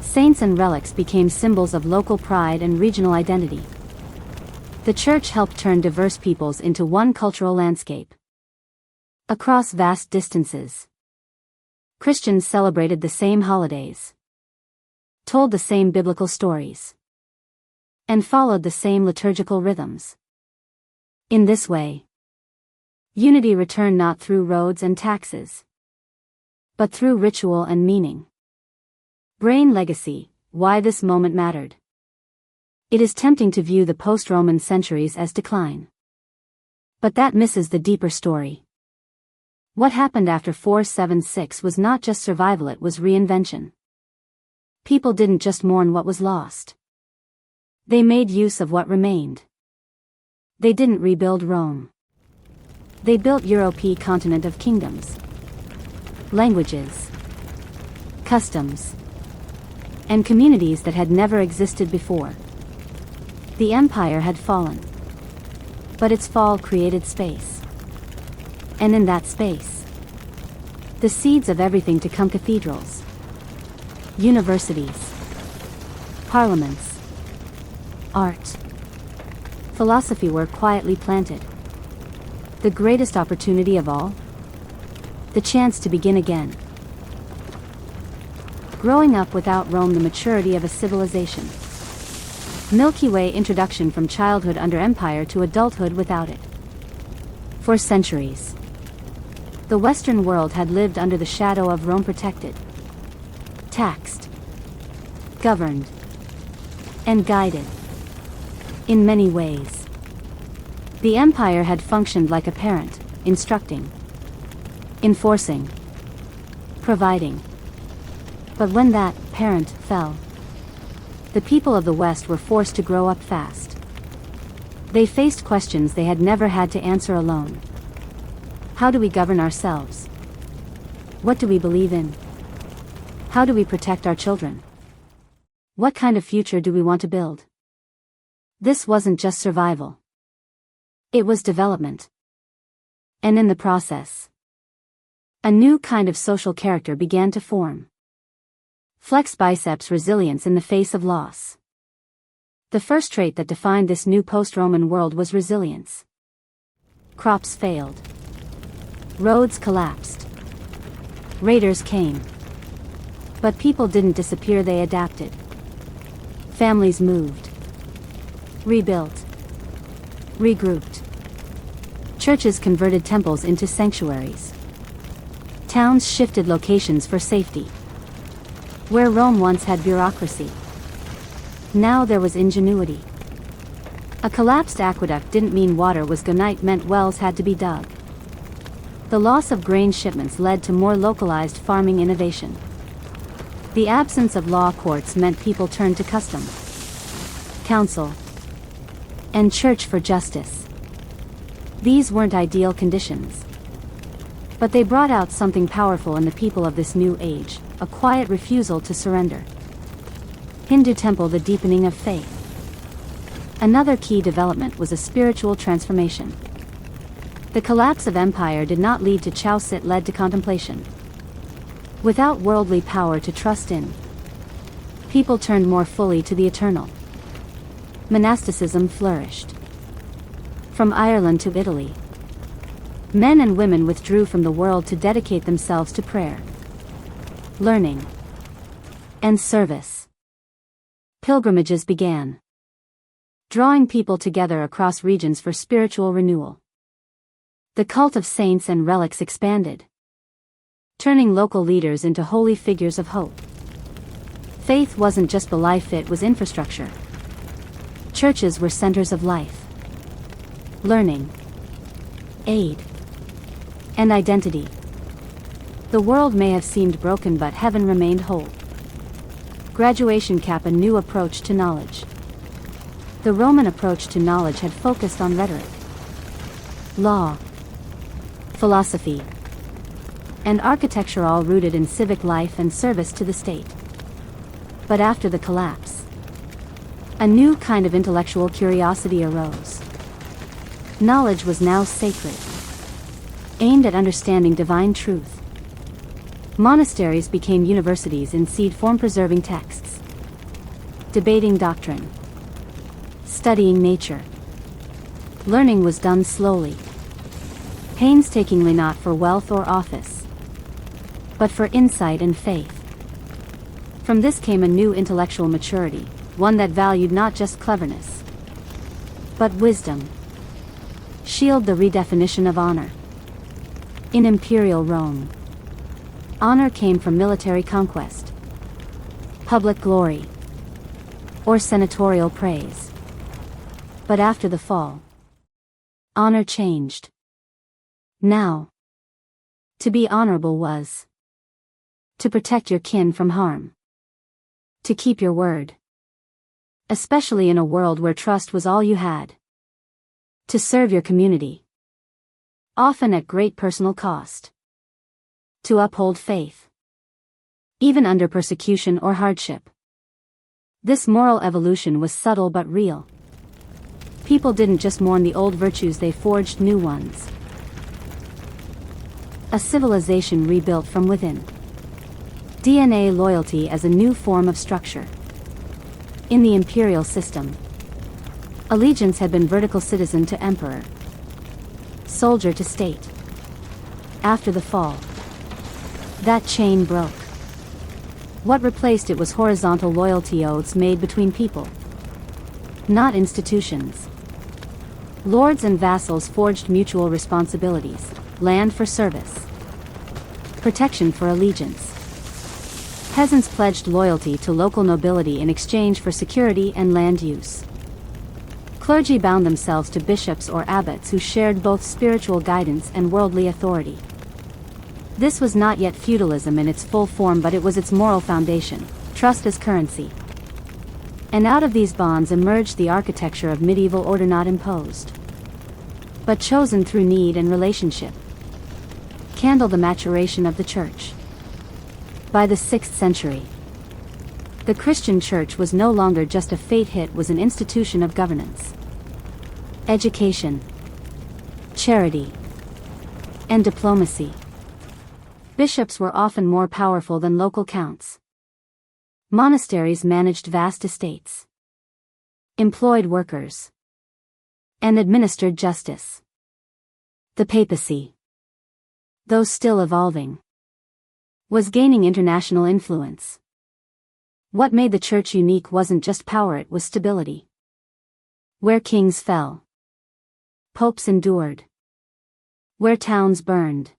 Saints and relics became symbols of local pride and regional identity. The church helped turn diverse peoples into one cultural landscape. Across vast distances, Christians celebrated the same holidays, told the same biblical stories, and followed the same liturgical rhythms. In this way, unity returned not through roads and taxes, but through ritual and meaning. Brain legacy, why this moment mattered. It is tempting to view the post-Roman centuries as decline. But that misses the deeper story. What happened after 476 was not just survival, it was reinvention. People didn't just mourn what was lost. They made use of what remained. They didn't rebuild Rome. They built European continent of kingdoms, languages, customs, and communities that had never existed before. The empire had fallen, but its fall created space. And in that space, the seeds of everything to come: cathedrals, universities, parliaments, art, philosophy were quietly planted. The greatest opportunity of all? The chance to begin again. Growing up without Rome, the maturity of a civilization. Milky Way introduction from childhood under empire to adulthood without it. For centuries, the Western world had lived under the shadow of Rome, protected, taxed, governed, and guided. In many ways, the empire had functioned like a parent, instructing, enforcing, providing. But when that parent fell, the people of the West were forced to grow up fast. They faced questions they had never had to answer alone. How do we govern ourselves? What do we believe in? How do we protect our children? What kind of future do we want to build? This wasn't just survival. It was development. And in the process, a new kind of social character began to form. Flex biceps, resilience in the face of loss. The first trait that defined this new post-Roman world was resilience. Crops failed. Roads collapsed. Raiders came. But people didn't disappear, they adapted. Families moved, rebuilt, regrouped. Churches converted temples into sanctuaries. Towns shifted locations for safety. Where Rome once had bureaucracy, now there was ingenuity. A collapsed aqueduct didn't mean water was gone, it meant wells had to be dug. The loss of grain shipments led to more localized farming innovation. The absence of law courts meant people turned to custom, council, and church for justice. These weren't ideal conditions, but they brought out something powerful in the people of this new age: a quiet refusal to surrender. Hindu temple, the deepening of faith. Another key development was a spiritual transformation. The collapse of empire did not lead to chaos, it led to contemplation. Without worldly power to trust in, people turned more fully to the eternal. Monasticism flourished. From Ireland to Italy, men and women withdrew from the world to dedicate themselves to prayer, learning, and service. Pilgrimages began, drawing people together across regions for spiritual renewal. The cult of saints and relics expanded, turning local leaders into holy figures of hope. Faith wasn't just belief, it was infrastructure. Churches were centers of life, learning, aid, and identity. The world may have seemed broken, but heaven remained whole. Graduation cap, a new approach to knowledge. The Roman approach to knowledge had focused on rhetoric, law, philosophy, and architecture, all rooted in civic life and service to the state. But after the collapse, a new kind of intellectual curiosity arose. Knowledge was now sacred, aimed at understanding divine truth. Monasteries became universities in seed form, preserving texts, debating doctrine, studying nature. Learning was done slowly, painstakingly, not for wealth or office, but for insight and faith. From this came a new intellectual maturity, one that valued not just cleverness, but wisdom. Shield, the redefinition of honor. In imperial Rome, honor came from military conquest, public glory, or senatorial praise. But after the fall, honor changed. Now, to be honorable was to protect your kin from harm, to keep your word, especially in a world where trust was all you had, to serve your community, often at great personal cost, to uphold faith, even under persecution or hardship. This moral evolution was subtle but real. People didn't just mourn the old virtues, they forged new ones. A civilization rebuilt from within. DNA loyalty as a new form of structure. In the imperial system, allegiance had been vertical: citizen to emperor, soldier to state. After the fall, that chain broke. What replaced it was horizontal loyalty, oaths made between people, not institutions. Lords and vassals forged mutual responsibilities: land for service, protection for allegiance. Peasants pledged loyalty to local nobility in exchange for security and land use. Clergy bound themselves to bishops or abbots who shared both spiritual guidance and worldly authority. This was not yet feudalism in its full form, but it was its moral foundation: trust as currency. And out of these bonds emerged the architecture of medieval order, not imposed, but chosen through need and relationship. Candle, the maturation of the Church. By the 6th century, the Christian Church was no longer just a faith, it was an institution of governance, education, charity, and diplomacy. Bishops were often more powerful than local counts. Monasteries managed vast estates, employed workers, and administered justice. The papacy, though still evolving, was gaining international influence. What made the Church unique wasn't just power, it was stability. Where kings fell, popes endured. Where towns burned,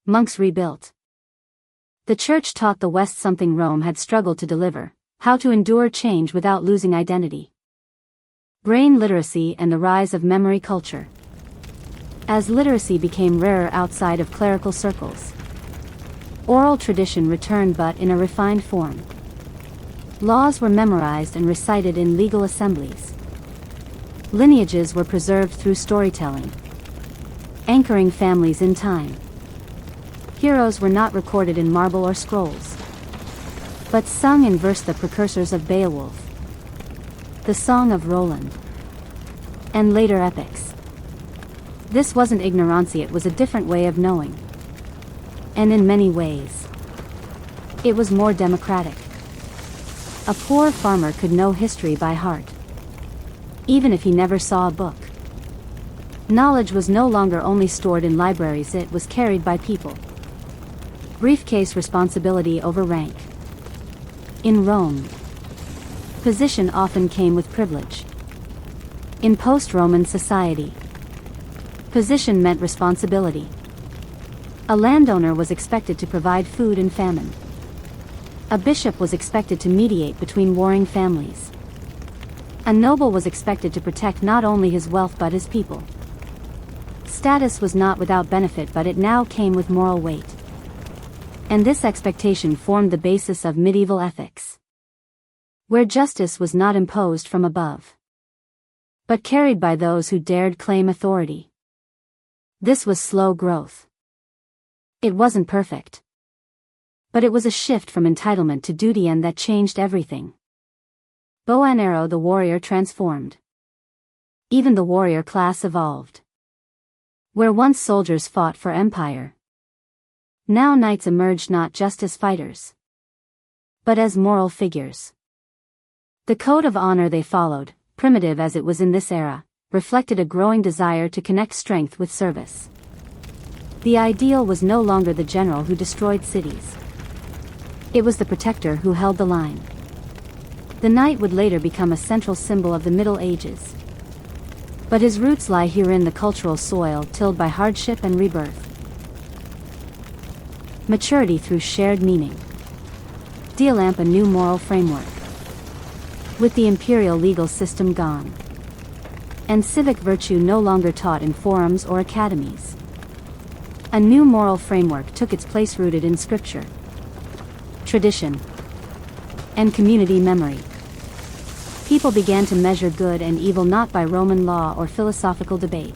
monks rebuilt. The Church taught the West something Rome had struggled to deliver: how to endure change without losing identity. Brain literacy and the rise of memory culture. As literacy became rarer outside of clerical circles, oral tradition returned, but in a refined form. Laws were memorized and recited in legal assemblies. Lineages were preserved through storytelling, anchoring families in time. Heroes were not recorded in marble or scrolls, but sung in verse, the precursors of Beowulf, the Song of Roland, and later epics. This wasn't ignorancy, it was a different way of knowing. And in many ways, it was more democratic. A poor farmer could know history by heart, even if he never saw a book. Knowledge was no longer only stored in libraries, it was carried by people. Briefcase responsibility over rank. In Rome, position often came with privilege. In post-Roman society, position meant responsibility. A landowner was expected to provide food in famine. A bishop was expected to mediate between warring families. A noble was expected to protect not only his wealth but his people. Status was not without benefit, but it now came with moral weight. And this expectation formed the basis of medieval ethics, where justice was not imposed from above, but carried by those who dared claim authority. This was slow growth. It wasn't perfect, but it was a shift from entitlement to duty, and that changed everything. Bow and arrow, the warrior transformed. Even the warrior class evolved. Where once soldiers fought for empire, now knights emerged not just as fighters, but as moral figures. The code of honor they followed, primitive as it was in this era, reflected a growing desire to connect strength with service. The ideal was no longer the general who destroyed cities. It was the protector who held the line. The knight would later become a central symbol of the Middle Ages. But his roots lie here in the cultural soil tilled by hardship and rebirth. Maturity through shared meaning. Delamp, a new moral framework. With the imperial legal system gone, and civic virtue no longer taught in forums or academies, a new moral framework took its place, rooted in scripture, tradition, and community memory. People began to measure good and evil not by Roman law or philosophical debate,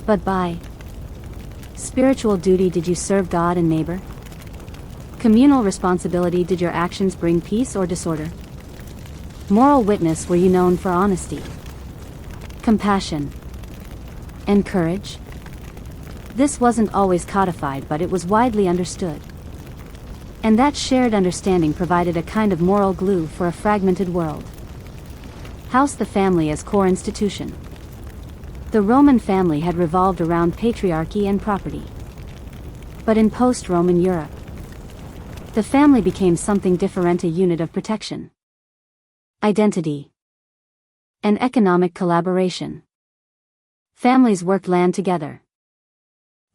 but by spiritual duty. Did you serve God and neighbor? Communal responsibility. Did your actions bring peace or disorder? Moral witness. Were you known for honesty, compassion, and courage? This wasn't always codified, but it was widely understood. And that shared understanding provided a kind of moral glue for a fragmented world. House, the family as core institution. The Roman family had revolved around patriarchy and property. But in post-Roman Europe, the family became something different, a unit of protection, identity, and economic collaboration. Families worked land together,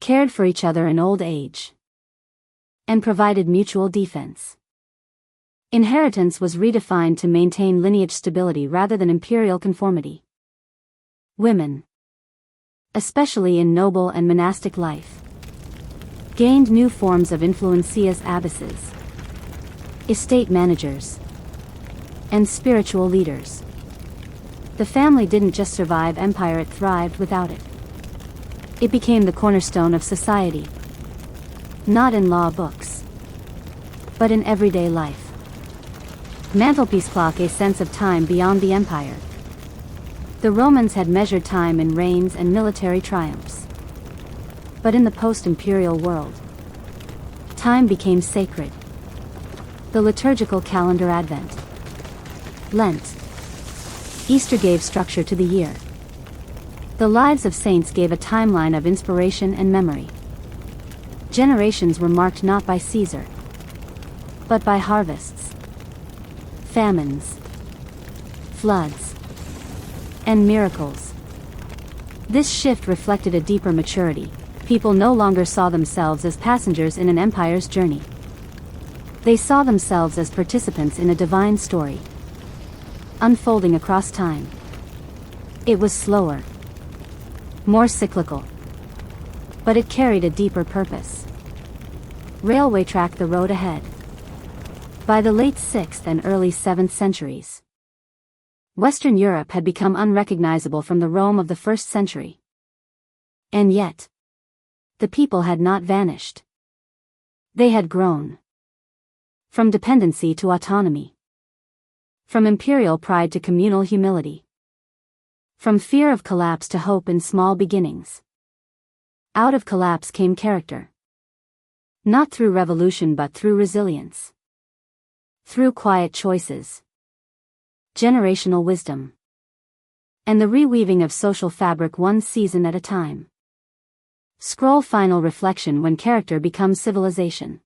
cared for each other in old age, and provided mutual defense. Inheritance was redefined to maintain lineage stability rather than imperial conformity. Women, especially in noble and monastic life, gained new forms of influence as abbesses, estate managers, and spiritual leaders. The family didn't just survive empire, it thrived without it. It became the cornerstone of society, not in law books, but in everyday life. Mantelpiece clock, a sense of time beyond the empire. The Romans had measured time in reigns and military triumphs. But in the post-imperial world, time became sacred. The liturgical calendar, Advent, Lent, Easter gave structure to the year. The lives of saints gave a timeline of inspiration and memory. Generations were marked not by Caesar, but by harvests, famines, floods, and miracles. This shift reflected a deeper maturity. People no longer saw themselves as passengers in an empire's journey. They saw themselves as participants in a divine story, unfolding across time. It was slower, more cyclical, but it carried a deeper purpose. Railway track, the road ahead. By the late 6th and early 7th centuries, Western Europe had become unrecognizable from the Rome of the 1st century. And yet, the people had not vanished. They had grown. From dependency to autonomy. From imperial pride to communal humility. From fear of collapse to hope in small beginnings. Out of collapse came character. Not through revolution but through resilience. Through quiet choices. Generational wisdom. And the reweaving of social fabric one season at a time. Scroll final reflection when character becomes civilization.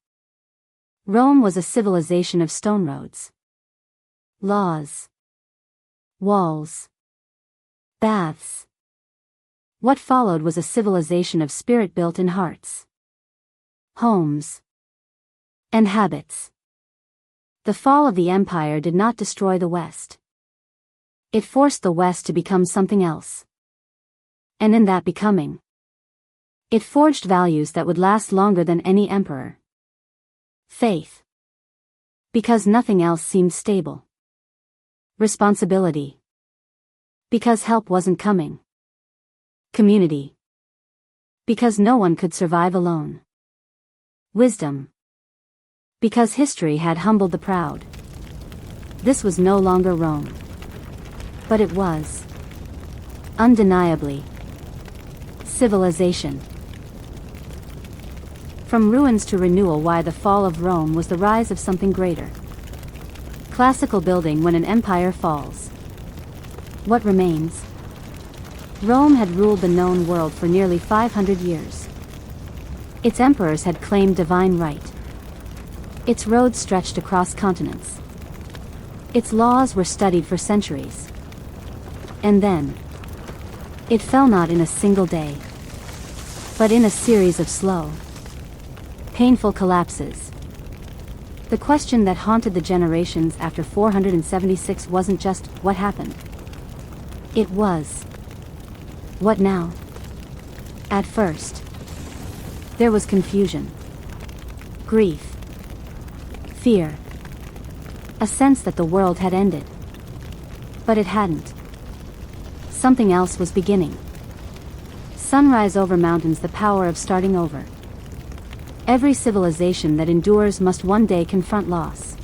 Rome was a civilization of stone roads. Laws. Walls. Baths. What followed was a civilization of spirit built in hearts. Homes. And habits. The fall of the empire did not destroy the West. It forced the West to become something else. And in that becoming, it forged values that would last longer than any emperor. Faith. Because nothing else seemed stable. Responsibility. Because help wasn't coming. Community. Because no one could survive alone. Wisdom. Because history had humbled the proud. This was no longer Rome. But it was, undeniably, civilization. From ruins to renewal. Why the fall of Rome was the rise of something greater. Classical building. When an empire falls, what remains? Rome had ruled the known world for nearly 500 years. Its emperors had claimed divine right. Its roads stretched across continents. Its laws were studied for centuries. And then, it fell not in a single day, but in a series of slow, painful collapses. The question that haunted the generations after 476 wasn't just, what happened? It was, what now? At first, there was confusion, grief, fear, a sense that the world had ended. But it hadn't. Something else was beginning. Sunrise over mountains. The power of starting over. Every civilization that endures must one day confront loss.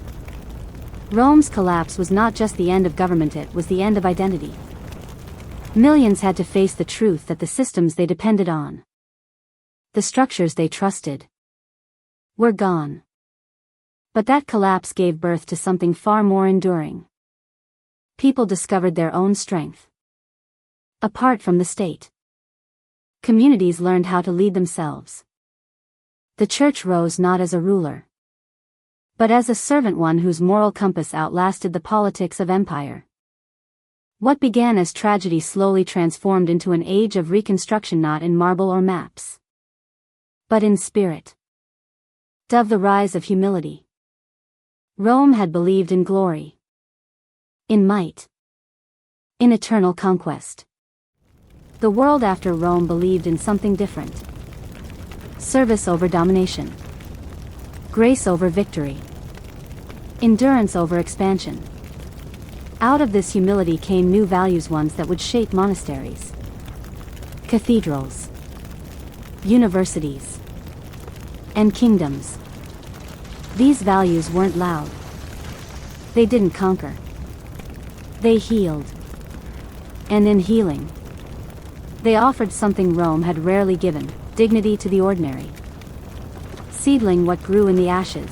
Rome's collapse was not just the end of government, it was the end of identity. Millions had to face the truth that the systems they depended on, the structures they trusted, were gone. But that collapse gave birth to something far more enduring. People discovered their own strength. Apart from the state, communities learned how to lead themselves. The church rose not as a ruler, but as a servant, one whose moral compass outlasted the politics of empire. What began as tragedy slowly transformed into an age of reconstruction, not in marble or maps, but in spirit. Of the rise of humility. Rome had believed in glory, in might, in eternal conquest. The world after Rome believed in something different. Service over domination. Grace over victory. Endurance over expansion. Out of this humility came new values, ones that would shape monasteries, cathedrals, universities, and kingdoms. These values weren't loud. They didn't conquer. They healed. And in healing, they offered something Rome had rarely given: dignity to the ordinary. Seedling what grew in the ashes.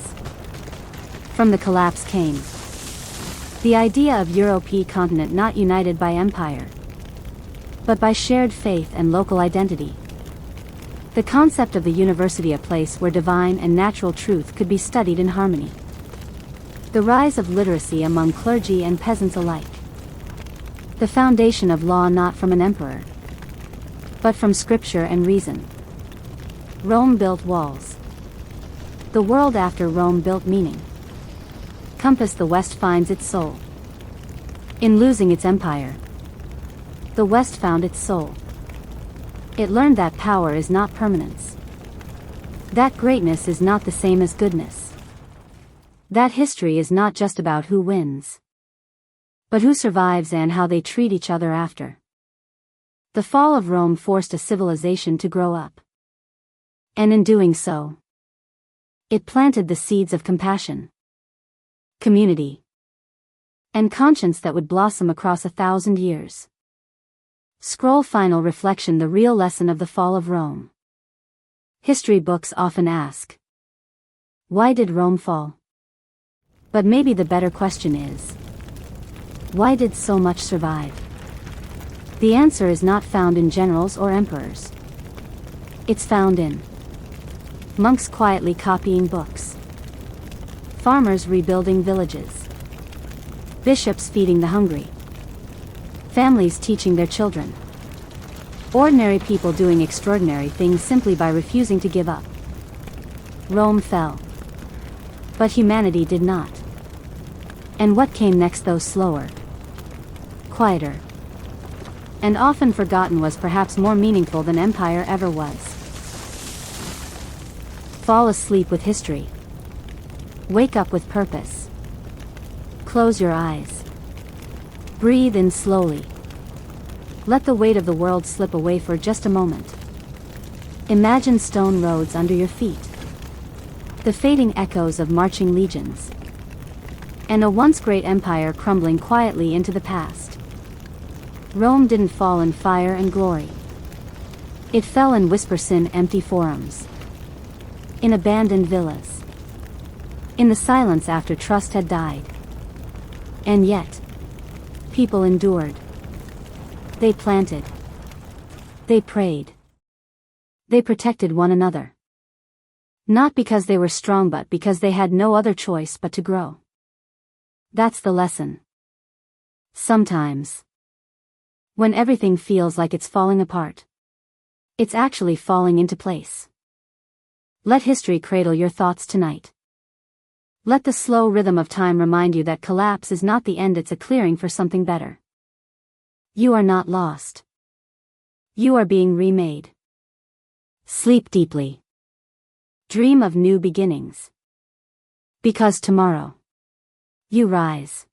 From the collapse came the idea of European continent not united by empire, but by shared faith and local identity. The concept of the university, a place where divine and natural truth could be studied in harmony. The rise of literacy among clergy and peasants alike. The foundation of law not from an emperor, but from scripture and reason. Rome built walls. The world after Rome built meaning. Compass. The West finds its soul in losing its empire. The West found its soul. It learned that power is not permanence. That greatness is not the same as goodness. That history is not just about who wins, but who survives and how they treat each other after. The fall of Rome forced a civilization to grow up. And in doing so, it planted the seeds of compassion, community, and conscience that would blossom across 1,000 years. Scroll final reflection: the real lesson of the fall of Rome. History books often ask, why did Rome fall? But maybe the better question is, why did so much survive? The answer is not found in generals or emperors. It's found in monks quietly copying books, farmers rebuilding villages, bishops feeding the hungry, families teaching their children, ordinary people doing extraordinary things simply by refusing to give up. Rome fell, but humanity did not. And what came next, though slower, quieter, and often forgotten, was perhaps more meaningful than empire ever was. Fall asleep with history. Wake up with purpose. Close your eyes. Breathe in slowly. Let the weight of the world slip away for just a moment. Imagine stone roads under your feet, the fading echoes of marching legions, and a once great empire crumbling quietly into the past. Rome didn't fall in fire and glory. It fell in whispers, in empty forums, in abandoned villas, in the silence after trust had died. And yet, people endured. They planted. They prayed. They protected one another. Not because they were strong, but because they had no other choice but to grow. That's the lesson. Sometimes, when everything feels like it's falling apart, it's actually falling into place. Let history cradle your thoughts tonight. Let the slow rhythm of time remind you that collapse is not the end, it's a clearing for something better. You are not lost. You are being remade. Sleep deeply. Dream of new beginnings. Because tomorrow, you rise.